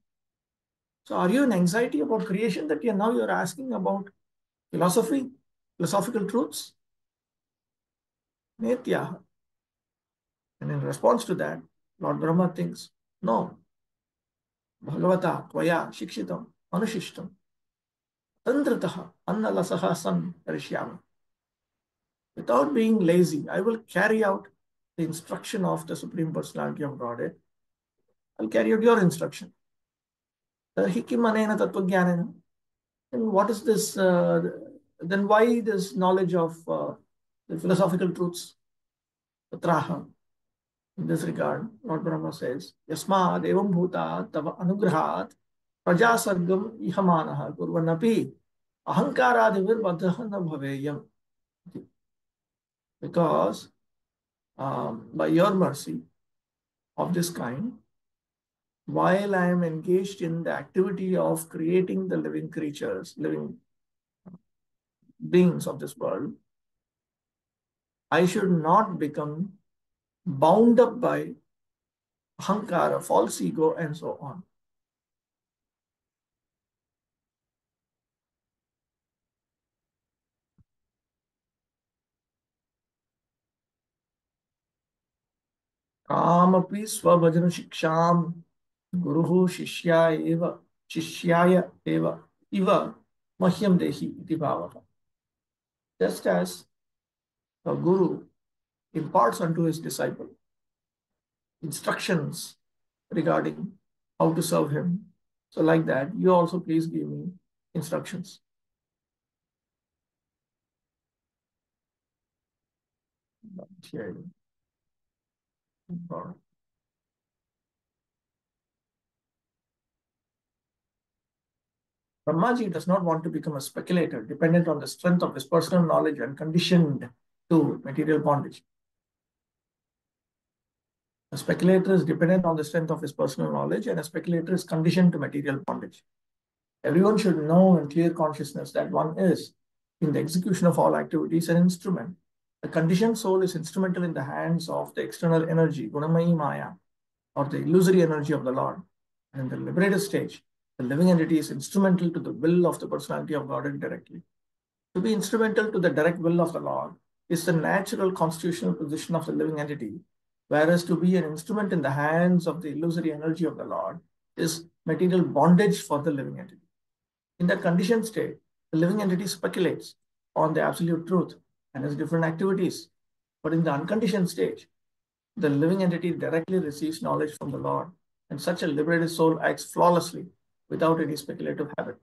So are you in anxiety about creation that you're asking about philosophical truths? Netyaha. And in response to that, Lord Brahma thinks, no, Bhagavata Tvaya Shikshitam Anushishtam Tantrataha Annalasaha San Karishyama. Without being lazy, I will carry out the instruction of the Supreme Personality of Godhead. I'll carry out your instruction. Hikimanena Tattva. And what is this? Then why this knowledge of the philosophical truths? Tatraha. In this regard, Lord Brahma says, Yasmad evam bhuta tava anugrahat prajasargam ihamanaha kurvanapi ahankaradivir badhaha na bhaveyam. Because by your mercy of this kind, while I am engaged in the activity of creating the living creatures, living beings of this world, I should not become bound up by ahankara, false ego, and so on. Kamapi swabhajana shiksham guruhu shishyaya eva iva mahyam dehi iti bhavaha. Just as a guru imparts unto his disciple instructions regarding how to serve him, so like that, you also please give me instructions. Brahmaji does not want to become a speculator dependent on the strength of his personal knowledge and conditioned to material bondage. A speculator is dependent on the strength of his personal knowledge, and a speculator is conditioned to material bondage. Everyone should know in clear consciousness that one is, in the execution of all activities, an instrument. The conditioned soul is instrumental in the hands of the external energy, Gunamayi Maya, or the illusory energy of the Lord. And in the liberated stage, the living entity is instrumental to the will of the personality of God directly. To be instrumental to the direct will of the Lord is the natural constitutional position of the living entity, whereas to be an instrument in the hands of the illusory energy of the Lord is material bondage for the living entity. In that conditioned state, the living entity speculates on the absolute truth and has different activities. But in the unconditioned stage, the living entity directly receives knowledge from the Lord, and such a liberated soul acts flawlessly without any speculative habit.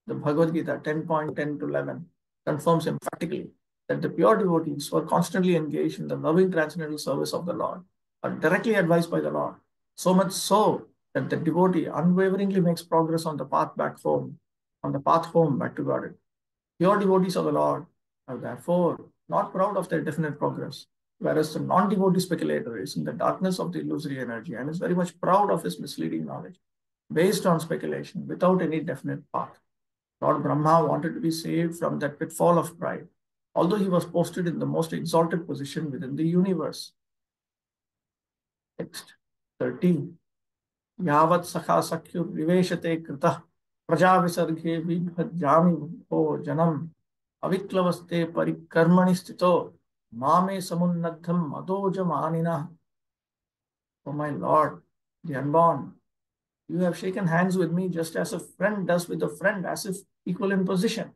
The Bhagavad Gita 10.10 to 11 confirms emphatically that the pure devotees who are constantly engaged in the loving transcendental service of the Lord are directly advised by the Lord, so much so that the devotee unwaveringly makes progress on the path back home on the path home back to God. Pure devotees of the Lord are therefore not proud of their definite progress, whereas the non-devotee speculator is in the darkness of the illusory energy and is very much proud of his misleading knowledge based on speculation without any definite path. Lord Brahma wanted to be saved from that pitfall of pride, although he was posted in the most exalted position within the universe. Text 13. Yavat sakha sakhyu viveshate kritah praja visarghe vibhajami bho janam aviklavaste parikarmani sthito mame samunnadham madojamanina. O my Lord, the unborn, you have shaken hands with me just as a friend does with a friend, as if equal in position.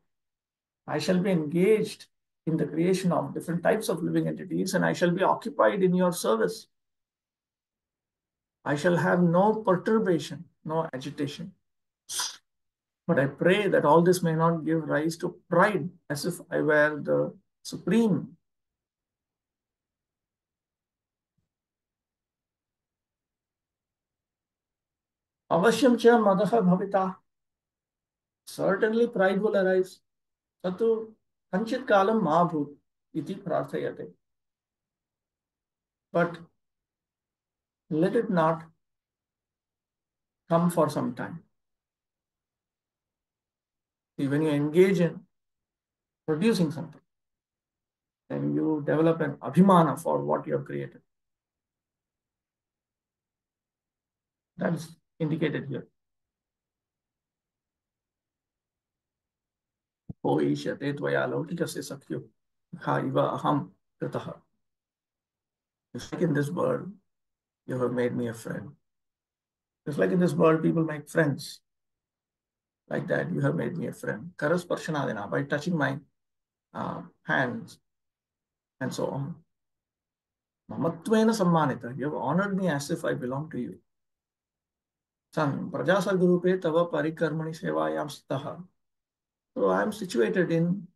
I shall be engaged in the creation of different types of living entities, and I shall be occupied in your service. I shall have no perturbation, no agitation. But I pray that all this may not give rise to pride, as if I were the supreme. Avashyam cha madaha bhavita. Certainly pride will arise. Satu kanchit kalam mahabhut iti prarthayate. But let it not come for some time. See, when you engage in producing something, then you develop an abhimana for what you have created. That is indicated here. O ishyate tvaya laukikasya sakhyo ha iva aham kritaha. Just like in this world, you have made me a friend. Just like in this world, people make friends. Like that, you have made me a friend. Karasparshanadina, by touching my hands and so on. Mamatvena sammanita, you have honored me as if I belong to you. San, prajasargurupe tava parikarmani sevayam staha. So I am situated in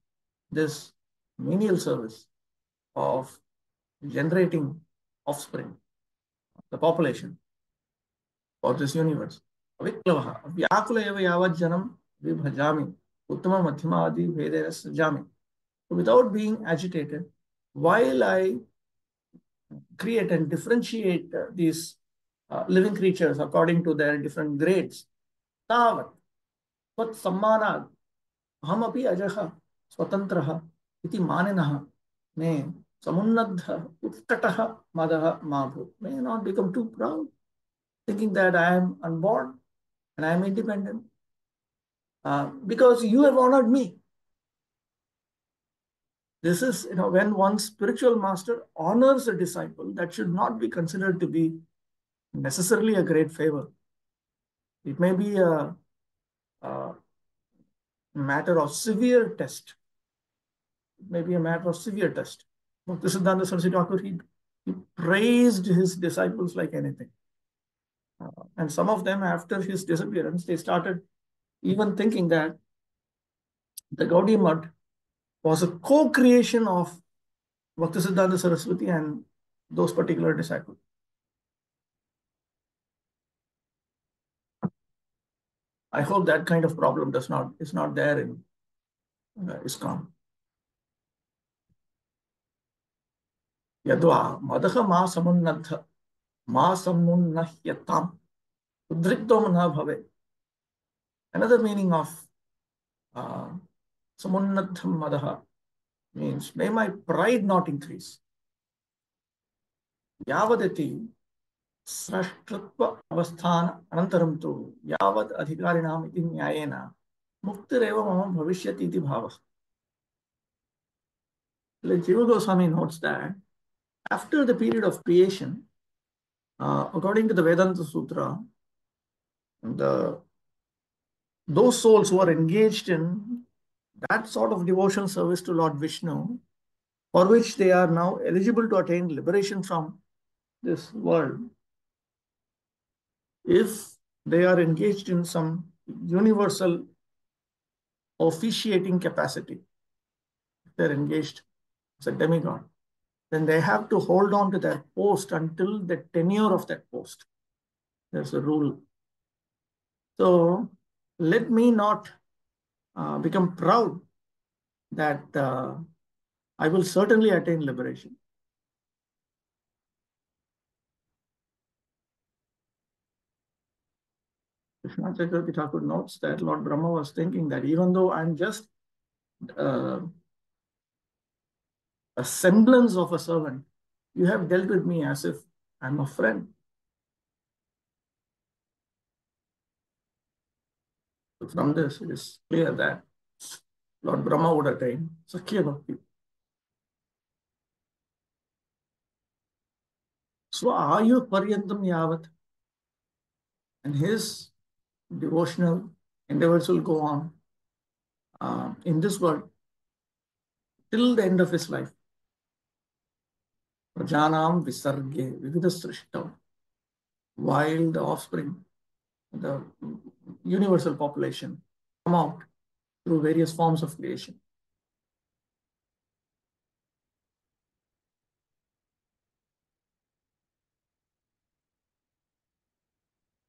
this menial service of generating offspring, the population for this universe. Aviklavaha, vyakula eva yavat janam vibhajami, uttama madhyama adi vedera sajami. Without being agitated, while I create and differentiate these living creatures according to their different grades, tavat, vat sammanad, ahamapi ajaha, swatantraha, iti maninaha, may samunnadha, utkataha, madaha, mabhu, may not become too proud, thinking that I am unborn and I am independent, because you have honored me. This is, when one spiritual master honors a disciple, that should not be considered to be necessarily a great favor. It may be a matter of severe test. It may be a matter of severe test. Bhaktisiddhanta Saraswati Thakur, he praised his disciples like anything. And some of them, after his disappearance, they started even thinking that the Gaudiya Math was a co-creation of Bhaktisiddhanta Saraswati and those particular disciples. I hope that kind of problem is not there in ISKCON. Yadva madaha ma samunnadha ma samunnahyatam udriktom na bhave. Another meaning of samunnadham madaha means may my pride not increase. Yavadati srashtratva avasthana anantaram tu yavad adhikarinam iti nyayena muktireva mama bhavishyati iti bhavah. Jiva Goswami notes that after the period of creation, according to the Vedanta Sutra, those souls who are engaged in that sort of devotional service to Lord Vishnu, for which they are now eligible to attain liberation from this world, if they are engaged in some universal officiating capacity, if they're engaged as a demigod, then they have to hold on to their post until the tenure of that post. There's a rule. So let me not become proud that I will certainly attain liberation. Krishna Chakravarti Thakur notes that Lord Brahma was thinking that even though I'm just uh, a semblance of a servant, you have dealt with me as if I'm a friend. So from this, it is clear that Lord Brahma would attain Sakya Bhakti. So Ayu Paryantam Yavat, and his devotional endeavors will go on in this world till the end of his life. Prajanam Visarge Vividasrishtam, while the offspring, the universal population, come out through various forms of creation.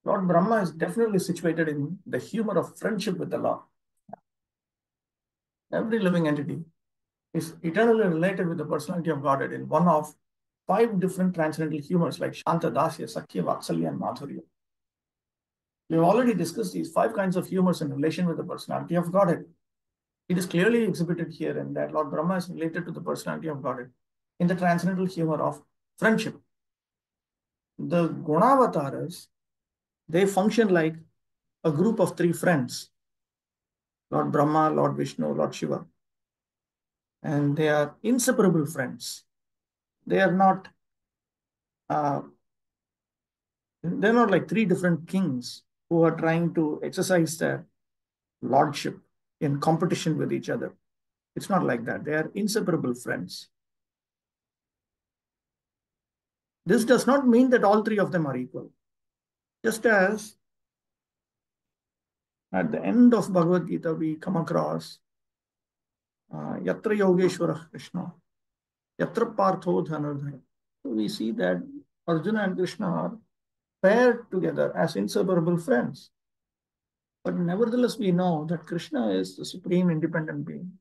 Lord Brahma is definitely situated in the humor of friendship with the Lord. Every living entity is eternally related with the personality of Godhead in one of 5 different transcendental humors like Shanta, Dasya, Sakya, Vatsalya, and Madhurya. We have already discussed these 5 kinds of humors in relation with the personality of Godhead. It is clearly exhibited here in that Lord Brahma is related to the personality of Godhead in the transcendental humor of friendship. The Gunavataras, they function like a group of 3 friends, Lord Brahma, Lord Vishnu, Lord Shiva. And they are inseparable friends. They are not uh, they're not like 3 different kings who are trying to exercise their lordship in competition with each other. It's not like that. They are inseparable friends. This does not mean that all 3 of them are equal. Just as at the end of Bhagavad Gita, we come across Yatra Yogeshwara Krishna, Yatra Partho Dhanurdhaya. So we see that Arjuna and Krishna are paired together as inseparable friends. But nevertheless, we know that Krishna is the supreme independent being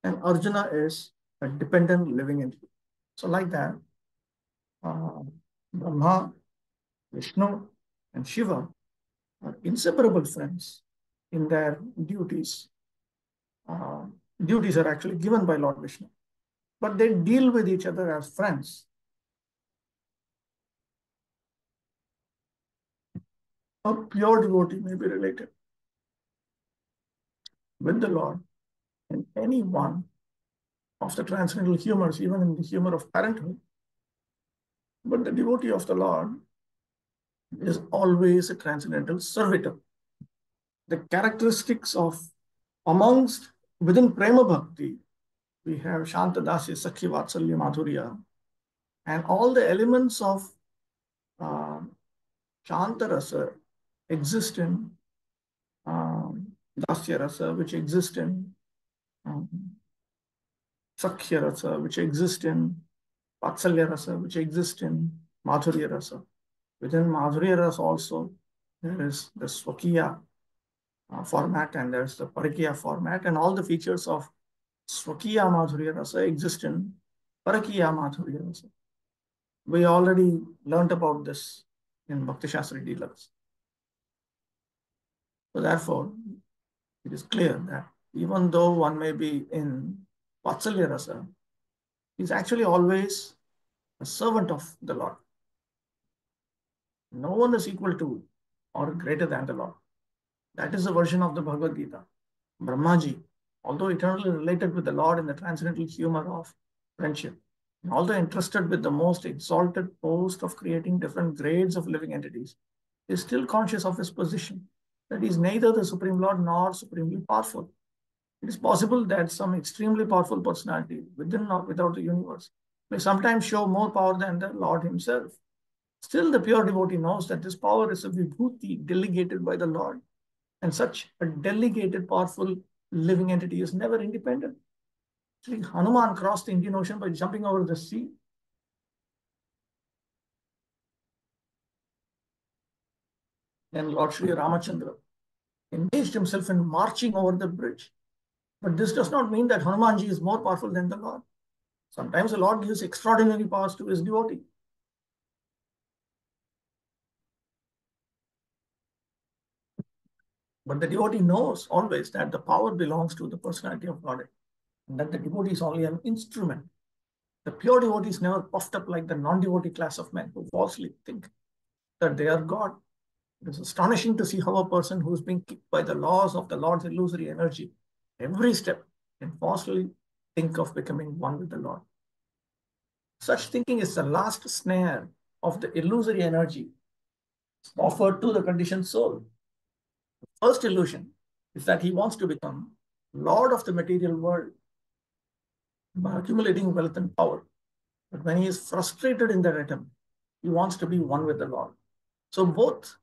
and Arjuna is a dependent living entity. So like that, Brahma, Vishnu, and Shiva are inseparable friends in their duties. Duties are actually given by Lord Vishnu, but they deal with each other as friends. A pure devotee may be related with the Lord in any one of the transcendental humors, even in the humor of parenthood. But the devotee of the Lord is always a transcendental servitor. The characteristics of amongst within Prema Bhakti, we have Shanta Dasya, Sakya, Vatsalya, Madhurya, and all the elements of uh, Shanta Rasa exist in Dasya Rasa, which exist in um, Sakya Rasa, which exist in Vatsalya Rasa, which exist in Madhurya Rasa. Within Madhurya Rasa also, there is the Swakiya format and there's the Parakiya format, and all the features of Swakiya Madhurya Rasa exist in Parakiya Madhurya Rasa. We already learnt about this in Bhakti Shastri Deluxe. So therefore, it is clear that even though one may be in Vatsalya Rasa, he is actually always a servant of the Lord. No one is equal to or greater than the Lord. That is the version of the Bhagavad Gita. Brahmaji, although eternally related with the Lord in the transcendental humor of friendship, and although entrusted with the most exalted post of creating different grades of living entities, is still conscious of his position, that he is neither the Supreme Lord nor supremely powerful. It is possible that some extremely powerful personality within or without the universe may sometimes show more power than the Lord himself. Still, the pure devotee knows that this power is a vibhuti delegated by the Lord, and such a delegated, powerful living entity is never independent. Sri Hanuman crossed the Indian Ocean by jumping over the sea. And Lord Sri Ramachandra engaged himself in marching over the bridge. But this does not mean that Hanumanji is more powerful than the Lord. Sometimes the Lord gives extraordinary powers to his devotee. But the devotee knows always that the power belongs to the personality of God, and that the devotee is only an instrument. The pure devotee is never puffed up like the non-devotee class of men who falsely think that they are God. It is astonishing to see how a person who is being kicked by the laws of the Lord's illusory energy every step can falsely think of becoming one with the Lord. Such thinking is the last snare of the illusory energy offered to the conditioned soul. The first illusion is that he wants to become Lord of the material world by accumulating wealth and power. But when he is frustrated in that attempt, he wants to be one with the Lord. So both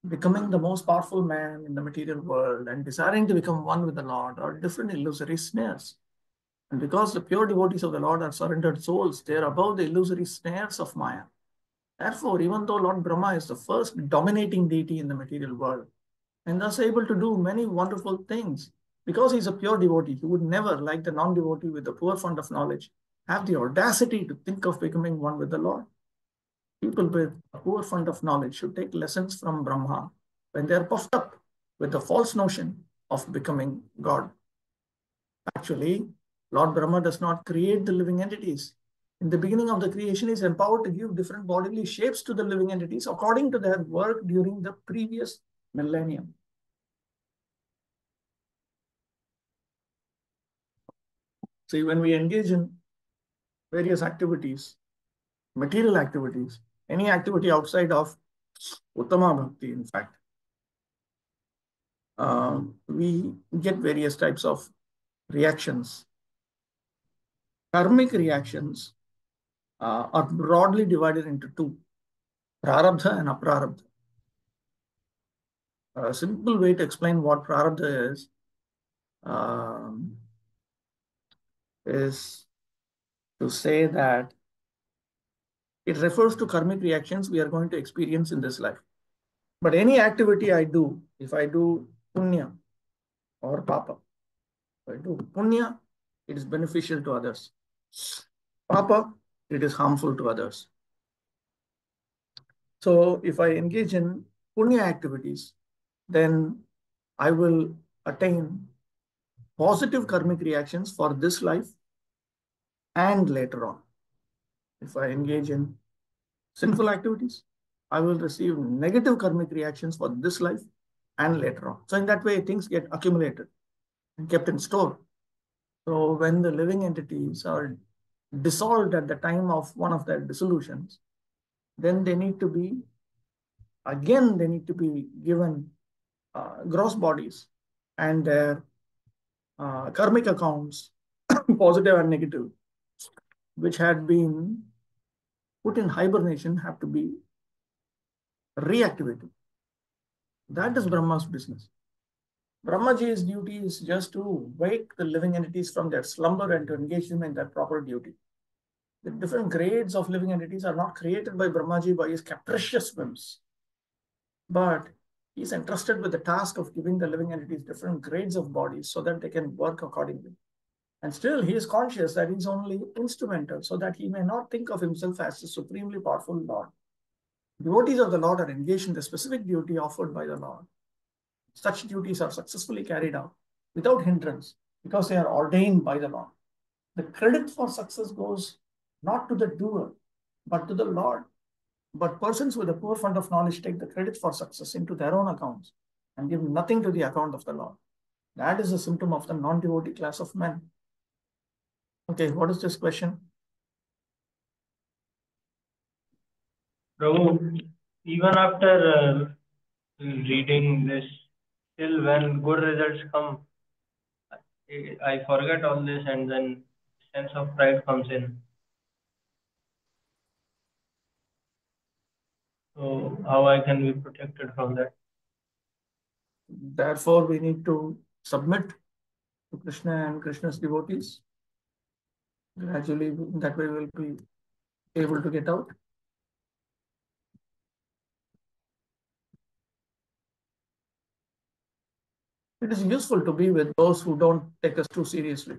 becoming the most powerful man in the material world and desiring to become one with the Lord are different illusory snares. And because the pure devotees of the Lord are surrendered souls, they are above the illusory snares of Maya. Therefore, even though Lord Brahma is the first dominating deity in the material world, and thus able to do many wonderful things, because he is a pure devotee, he would never, like the non-devotee with the poor fund of knowledge, have the audacity to think of becoming one with the Lord. People with a poor fund of knowledge should take lessons from Brahma when they are puffed up with the false notion of becoming God. Actually, Lord Brahma does not create the living entities. In the beginning of the creation, he is empowered to give different bodily shapes to the living entities according to their work during the previous millennium. See, when we engage in various activities, material activities, any activity outside of Uttama Bhakti, in fact, we get various types of reactions. Karmic reactions are broadly divided into two, prarabdha and aprarabdha. A simple way to explain what prarabdha um, is to say that it refers to karmic reactions we are going to experience in this life. But any activity I do, if I do punya or papa, if I do punya, it is beneficial to others. Papa, it is harmful to others. So if I engage in punya activities, then I will attain positive karmic reactions for this life and later on. If I engage in sinful activities, I will receive negative karmic reactions for this life and later on. So in that way, things get accumulated and kept in store. So when the living entities are dissolved at the time of one of their dissolutions, then they need to be, again, they need to be given gross bodies and their karmic accounts, positive and negative, which had been put in hibernation, have to be reactivated. That is Brahma's business. Brahmaji's duty is just to wake the living entities from their slumber and to engage them in their proper duty. The different grades of living entities are not created by Brahmaji by his capricious whims, but he is entrusted with the task of giving the living entities different grades of bodies so that they can work accordingly. And still, he is conscious that he is only instrumental so that he may not think of himself as the supremely powerful Lord. Devotees of the Lord are engaged in the specific duty offered by the Lord. Such duties are successfully carried out without hindrance because they are ordained by the Lord. The credit for success goes not to the doer, but to the Lord. But persons with a poor fund of knowledge take the credit for success into their own accounts and give nothing to the account of the Lord. That is a symptom of the non-devotee class of men. Okay, what is this question? Prabhu, even after reading this, still when good results come, I forget all this and then sense of pride comes in. So how I can be protected from that? Therefore, we need to submit to Krishna and Krishna's devotees. Gradually, that way we'll be able to get out. It is useful to be with those who don't take us too seriously.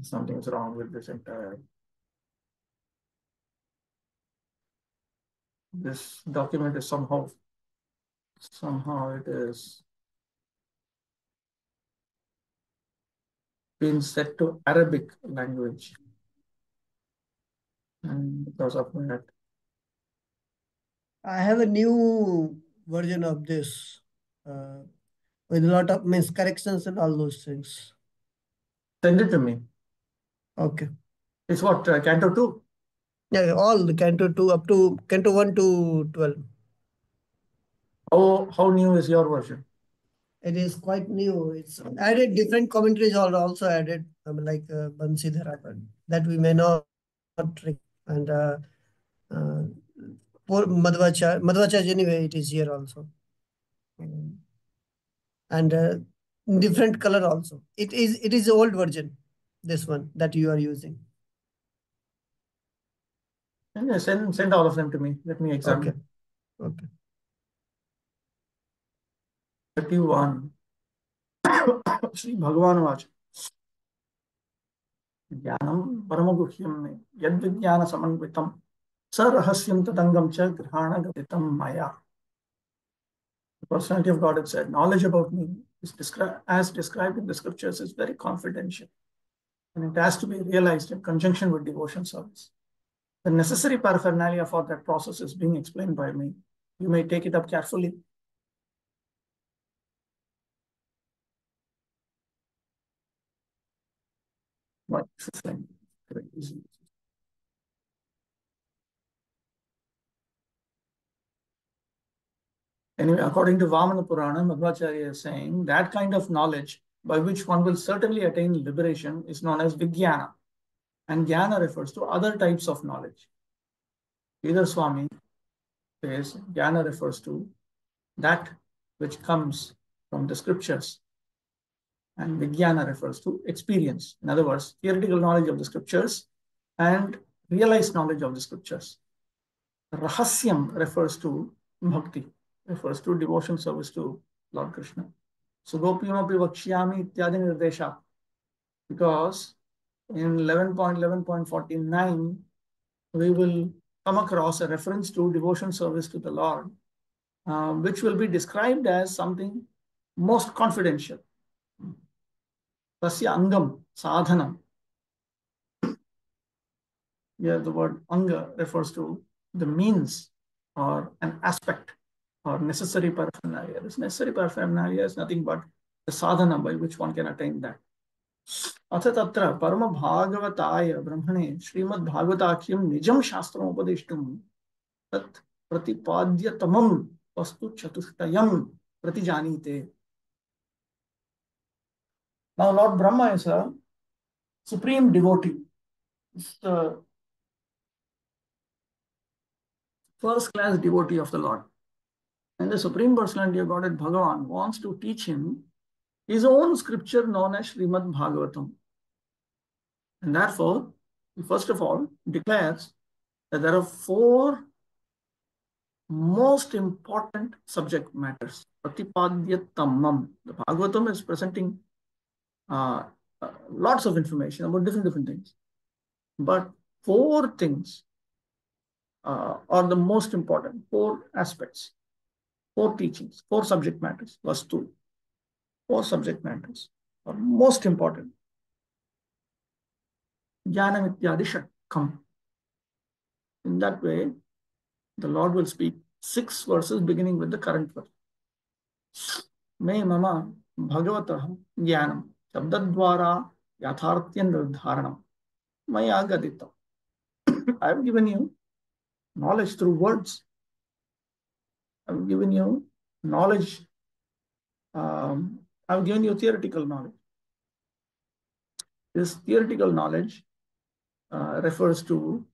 Something's wrong with this entire. This document is somehow it is been set to Arabic language, and because of that, I have a new version of this uh, with a lot of means corrections and all those things. send it to me. Okay. It's what Canto 2. Yeah, all the Canto 2 up to Canto 1 to 12. How new is your version? It is quite new. It's added different commentaries are also added, like Bansidhara, but that we may not and uh, for Madhvacharya anyway, it is here also. And different color also. It is the old version, this one that you are using. And send all of them to me. Let me examine. Okay. 31. Sri Bhagavan Vacha. Jnanam Paramaguhyam Yadvigyana Samanvitam Sarahasyam Tadangam Cha Grihana Gatitam Maya. The personality of God had said, knowledge about me is as described in the scriptures is very confidential, and it has to be realized in conjunction with devotion service. The necessary paraphernalia for that process is being explained by me. You may take it up carefully. What is the thing? Anyway, according to Vamana Purana, Madhvacharya is saying that kind of knowledge by which one will certainly attain liberation is known as Vijnana. And Jnana refers to other types of knowledge. Either Swami says Jnana refers to that which comes from the scriptures, and Vijnana refers to experience. In other words, theoretical knowledge of the scriptures and realized knowledge of the scriptures. Rahasyam refers to bhakti, refers to devotion service to Lord Krishna. Sugopiyamapi vakshyami ityadi nirdesha. Because in 11.11.49, we will come across a reference to devotion service to the Lord, which will be described as something most confidential. Tasya angam sadhanam. Here the word anga refers to the means or an aspect or necessary paraphernalia. This necessary paraphernalia is nothing but the sadhana by which one can attain that. अथ तत्र परम भागवताय ब्रह्मणे श्रीमद् भागवताख्यं निजं शास्त्रम् उपदेष्टुं तत् प्रतिपाद्यतमं वस्तु चतुष्टयं प्रतिजानीते. Now Lord Brahma is a supreme devotee. It's the first class devotee of the Lord. And the Supreme Personality of Godhead Bhagavan wants to teach him his own scripture known as Srimad Bhagavatam. And therefore, he first of all declares that there are 4 most important subject matters. Pratipadyatamam. The Bhagavatam is presenting lots of information about different things. But 4 things are the most important, 4 aspects, 4 teachings, 4 subject matters. Verse 2. 4 subject matters are most important. Jnanam ityadi shatkam. In that way, the Lord will speak 6 verses beginning with the current verse. Me mama bhagavatah jnanam shabdadvara yatharthya nirdharanam maya gadita. I have given you knowledge through words. I have given you knowledge. I have given you theoretical knowledge. This theoretical knowledge refers to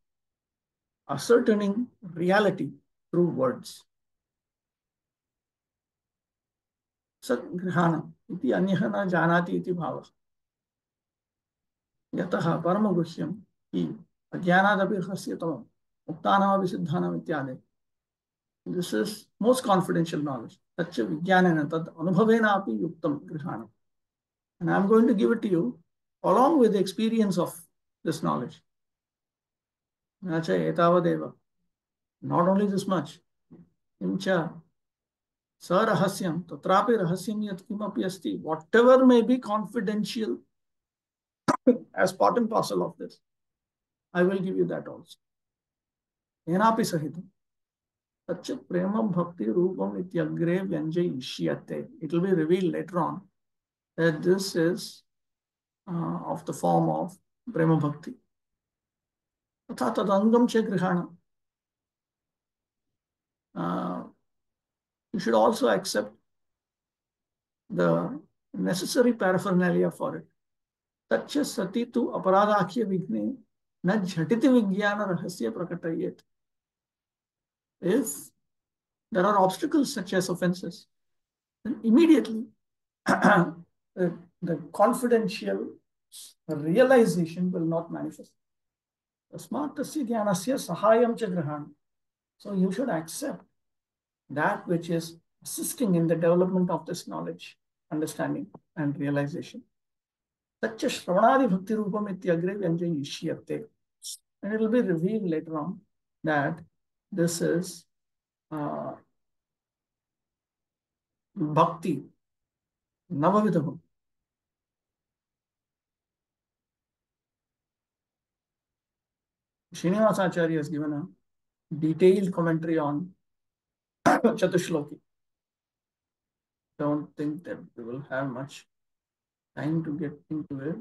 ascertaining reality through words. Satgrihana iti anyah na janati iti bhava. Yataha paramaguhyam hi ajnanadapi hasyatamam Uktanam Siddhanam ityade. This is most confidential knowledge. Tacha Vijnanena tad anubhavena api yuktam grihana. And I'm going to give it to you along with the experience of this knowledge. Nacha etavadeva. Not only this much. Incha Sarahasyam, tatrapi rahasyam yat kimapi asti. Whatever may be confidential as part and parcel of this, I will give you that also. Yenapi sahitam. Tacha prema bhakti rupam ityagre vyanjayishyate. It will be revealed later on that this is of the form of prema bhakti. Tatha tadangam che grihana. You should also accept the necessary paraphernalia for it. Tacha sati tu aparadhakhya vigne na jhatiti vijnana rahasya prakatayet. If there are obstacles such as offenses, then immediately the confidential realization will not manifest. Tasmat tasya dhyanasya sahayam cha grihana. So you should accept that which is assisting in the development of this knowledge, understanding, and realization. Such a Shravanadi Bhakti Rupam ityagre vyanjayishyate. And it will be revealed later on that this is Bhakti, Navavidha. Srinivasa Acharya has given a detailed commentary on Chatushloki. Don't think that we will have much time to get into it.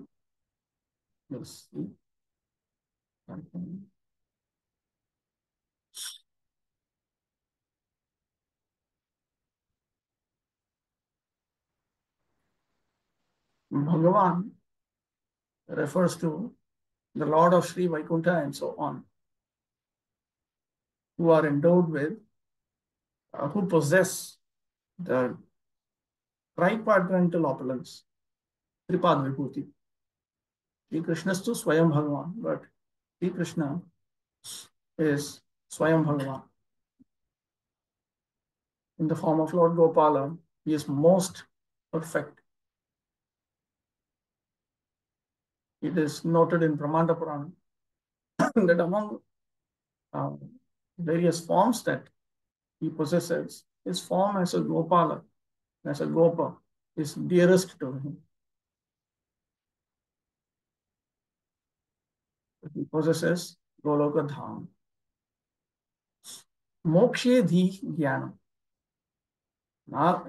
We'll see. Bhagavan refers to the Lord of Sri Vaikuntha and so on, who are endowed with, who possess the triquadrantal opulence, Tripad Vibhuti. Sri Krishna is to Swayam Bhagavan, but Sri Krishna is Swayam Bhagavan. In the form of Lord Gopala, he is most perfect. It is noted in Brahmanda Purana that among various forms that he possesses, his form as a Gopala, as a Gopa, is dearest to him. He possesses Goloka Dham. Mokshe dhi jnana.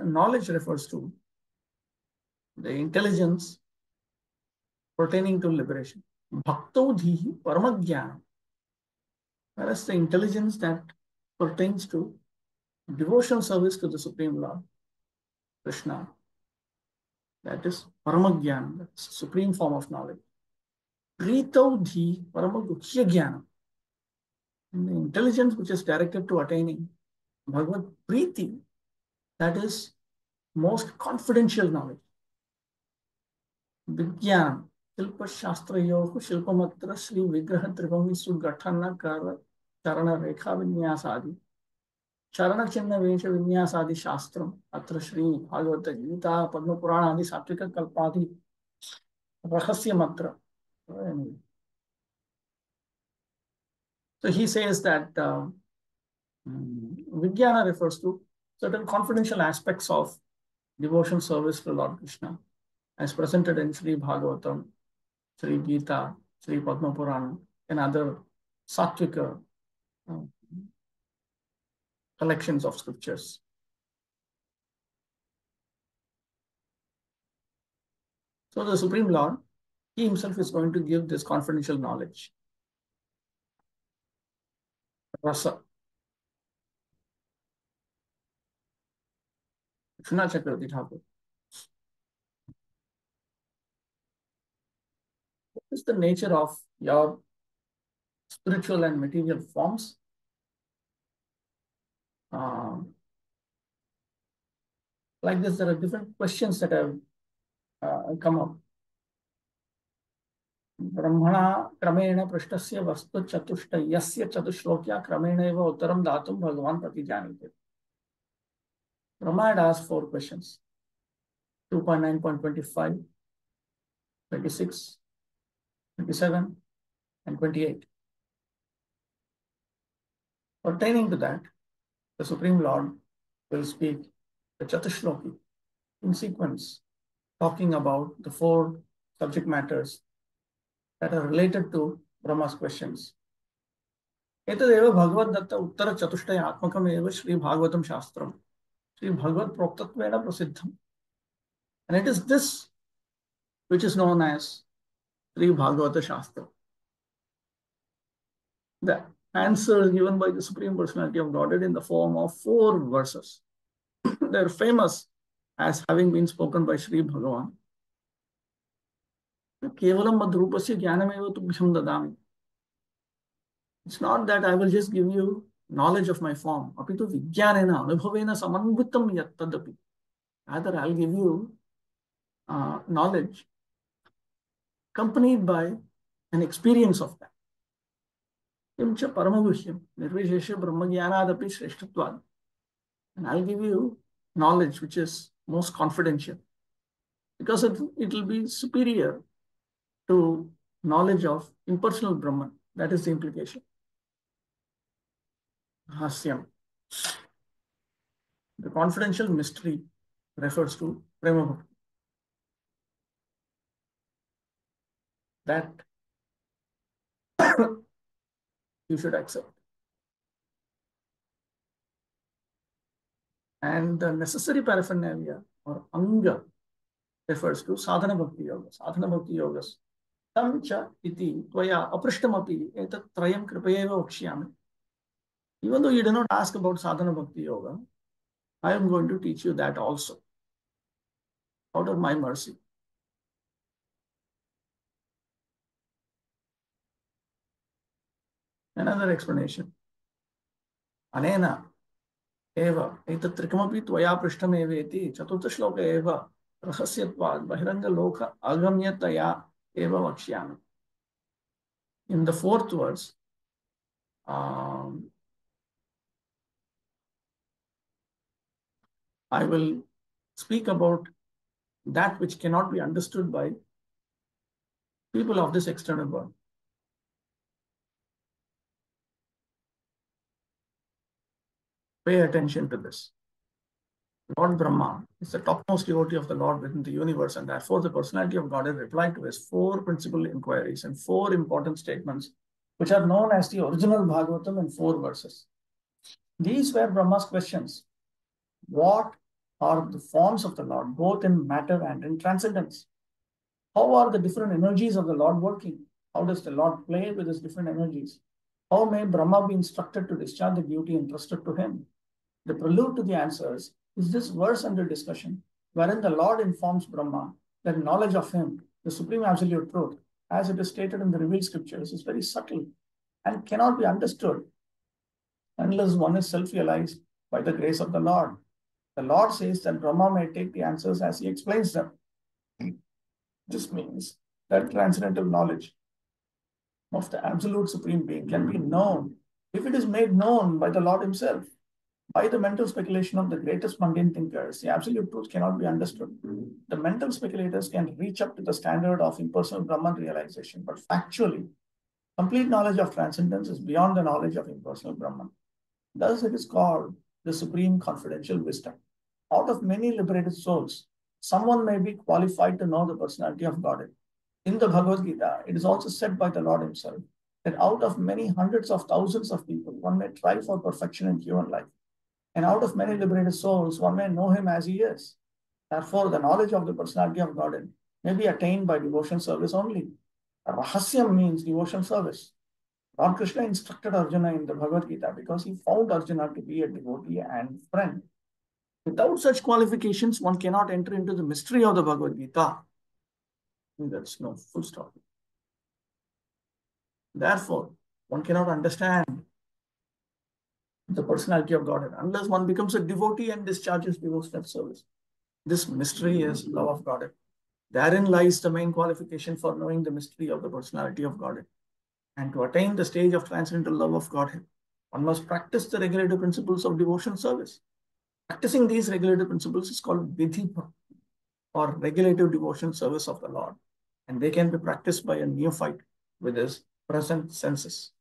Knowledge refers to the intelligence pertaining to liberation. Bhakto dhi paramajnana. Whereas the intelligence that pertains to devotional service to the Supreme Lord, Krishna, that is paramajnana, that's the supreme form of knowledge. Prito dhi paramagukhya jnana. The intelligence which is directed to attaining Bhagavad Priti, that is most confidential knowledge. Vijnana, Shilpa Shastra Yoga, Shilpamatra, Sri Vigraha Tribhami Sugatana Kara, Charana Rekha Vinyasadi, Charana Chinna Vesha Vinyasadi Shastram, Atra Sri Bhagavata Gita, Padma Purana Adi Satvika Kalpadi, Rahasya Matra. So he says that Vijnana refers to certain confidential aspects of devotion service to Lord Krishna, as presented in Sri Bhagavatam, Sri Gita, Sri Padma Purana, and other Sattvika collections of scriptures. So the Supreme Lord, he himself is going to give this confidential knowledge. Rasa. Vishwanath Chakravarti Thakur. What is the nature of your spiritual and material forms? Like this, there are different questions that have come up. ब्रह्मणा क्रमेण पृष्टस्य वस्तु चतुष्टयस्य चतुश्लोक्या क्रमेण एव उत्तरं दातुं भगवान् प्रतिजानीते. Brahma had asked 4 questions: 2.9.25, 26, 27, and 28. Pertaining to that, the Supreme Lord will speak the Chatushloki in sequence, talking about the 4 subject matters that are related to Brahma's questions. एतदेव भगवद्दत्त उत्तर चतुष्टयात्मकमेव श्री भागवतम शास्त्रम श्री भगवत प्रोक्तत्वेन प्रसिद्धम. And it is this which is known as Sri Bhagavata Shastra. The answers given by the Supreme Personality of Godhead in the form of 4 verses. They are famous as having been spoken by Sri Bhagavan. Kevalam madrupasya jnanameva tubhyam dadami. It's not that I will just give you knowledge of my form. Apitu vijnanena anubhavena samanvitam yat tadapi. Rather, I'll give you knowledge accompanied by an experience of that. Kimcha paramaguhyam nirvishesha brahmajnanadapi shreshtatvad. And I'll give you knowledge which is most confidential, because it will be superior to knowledge of impersonal Brahman. That is the implication. Hasyam. The confidential mystery refers to Prema Bhakti. That you should accept. And the necessary paraphernalia or anga refers to sadhana bhakti yoga. Sadhana bhakti yogas. Tam cha iti tvaya aprishtam etat trayam kripayeva vakshyami. Even though you do not ask about sadhana bhakti yoga, I am going to teach you that also, out of my mercy. Another explanation. Anena eva etat trikamapi tvaya prishtam eveti chaturtha shloka eva rahasyatvad bahiranga loka agamyataya eva vakshyami. In the 4th verse, I will speak about that which cannot be understood by people of this external world. Pay attention to this. Lord Brahma is the topmost devotee of the Lord within the universe, and therefore the personality of Godhead replied to his 4 principal inquiries and 4 important statements, which are known as the original Bhagavatam in 4 verses. These were Brahma's questions. What are the forms of the Lord, both in matter and in transcendence? How are the different energies of the Lord working? How does the Lord play with his different energies? How may Brahma be instructed to discharge the duty entrusted to him? The prelude to the answers is this verse under discussion, wherein the Lord informs Brahma that knowledge of him, the supreme absolute truth, as it is stated in the revealed scriptures, is very subtle and cannot be understood unless one is self-realized by the grace of the Lord. The Lord says that Brahma may take the answers as he explains them. This means that transcendental knowledge of the absolute supreme being can be known if it is made known by the Lord himself. By the mental speculation of the greatest mundane thinkers, the absolute truth cannot be understood. The mental speculators can reach up to the standard of impersonal Brahman realization, but factually, complete knowledge of transcendence is beyond the knowledge of impersonal Brahman. Thus, it is called the supreme confidential wisdom. Out of many liberated souls, someone may be qualified to know the personality of Godhead. In the Bhagavad Gita, it is also said by the Lord himself that out of many hundreds of thousands of people, one may try for perfection in human life. And out of many liberated souls, one may know him as he is. Therefore, the knowledge of the personality of Godhead may be attained by devotion service only. Rahasyam means devotion service. Lord Krishna instructed Arjuna in the Bhagavad Gita because he found Arjuna to be a devotee and friend. Without such qualifications, one cannot enter into the mystery of the Bhagavad Gita. That's no full stop. Therefore, one cannot understand the personality of Godhead unless one becomes a devotee and discharges devotional service. This mystery is love of Godhead. Therein lies the main qualification for knowing the mystery of the personality of Godhead. And to attain the stage of transcendental love of Godhead, one must practice the regulative principles of devotion service. Practicing these regulative principles is called vidhi or regulative devotion service of the Lord, and they can be practiced by a neophyte with his present senses.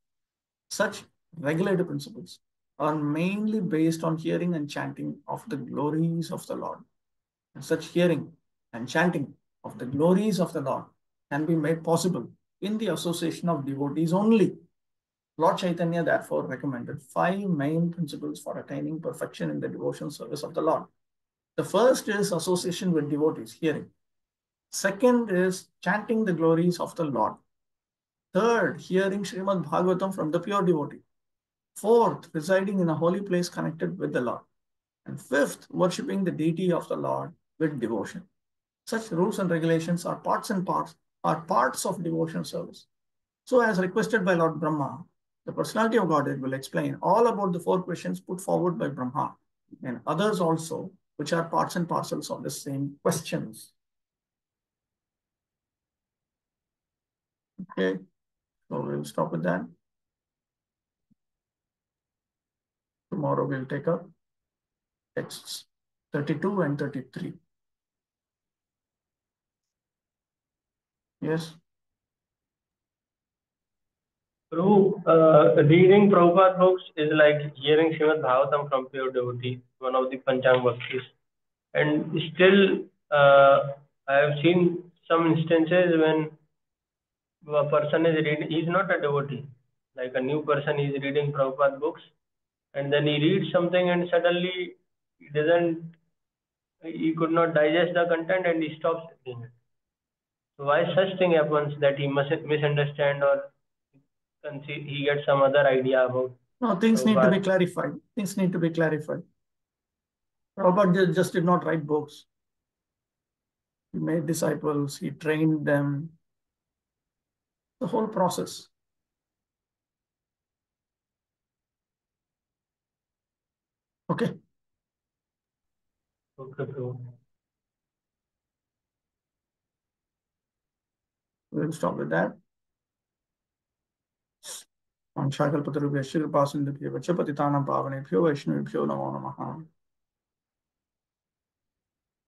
Such regulative principles are mainly based on hearing and chanting of the glories of the Lord. And such hearing and chanting of the glories of the Lord can be made possible in the association of devotees only. Lord Chaitanya therefore recommended 5 main principles for attaining perfection in the devotion service of the Lord. The first is association with devotees, hearing. Second is chanting the glories of the Lord. Third, hearing Srimad Bhagavatam from the pure devotee. Fourth, residing in a holy place connected with the Lord. And fifth, worshipping the deity of the Lord with devotion. Such rules and regulations are parts of devotion service. So, as requested by Lord Brahma, the personality of Godhead will explain all about the 4 questions put forward by Brahma and others also, which are parts and parcels of the same questions. Okay, so we'll stop with that. Tomorrow we'll take up texts 32 and 33. Yes. Reading Prabhupada books is like hearing Srimad Bhagavatam from pure devotee, one of the Panchang Bhaktis. And still, I have seen some instances when a person is reading, he is not a devotee, like a new person is reading Prabhupada books, and then he reads something and suddenly he could not digest the content and he stops reading it. So why such thing happens that he must misunderstand or he gets some other idea about? No, things need to be clarified. Things need to be clarified. Prabhupada just did not write books. He made disciples, he trained them. The whole process. Okay. Okay, bro. We'll stop with that. On Shakal Pataru Veshir Pasan the Patitanam Pavane Pyo Vaishnu Pyo Namo Namaha.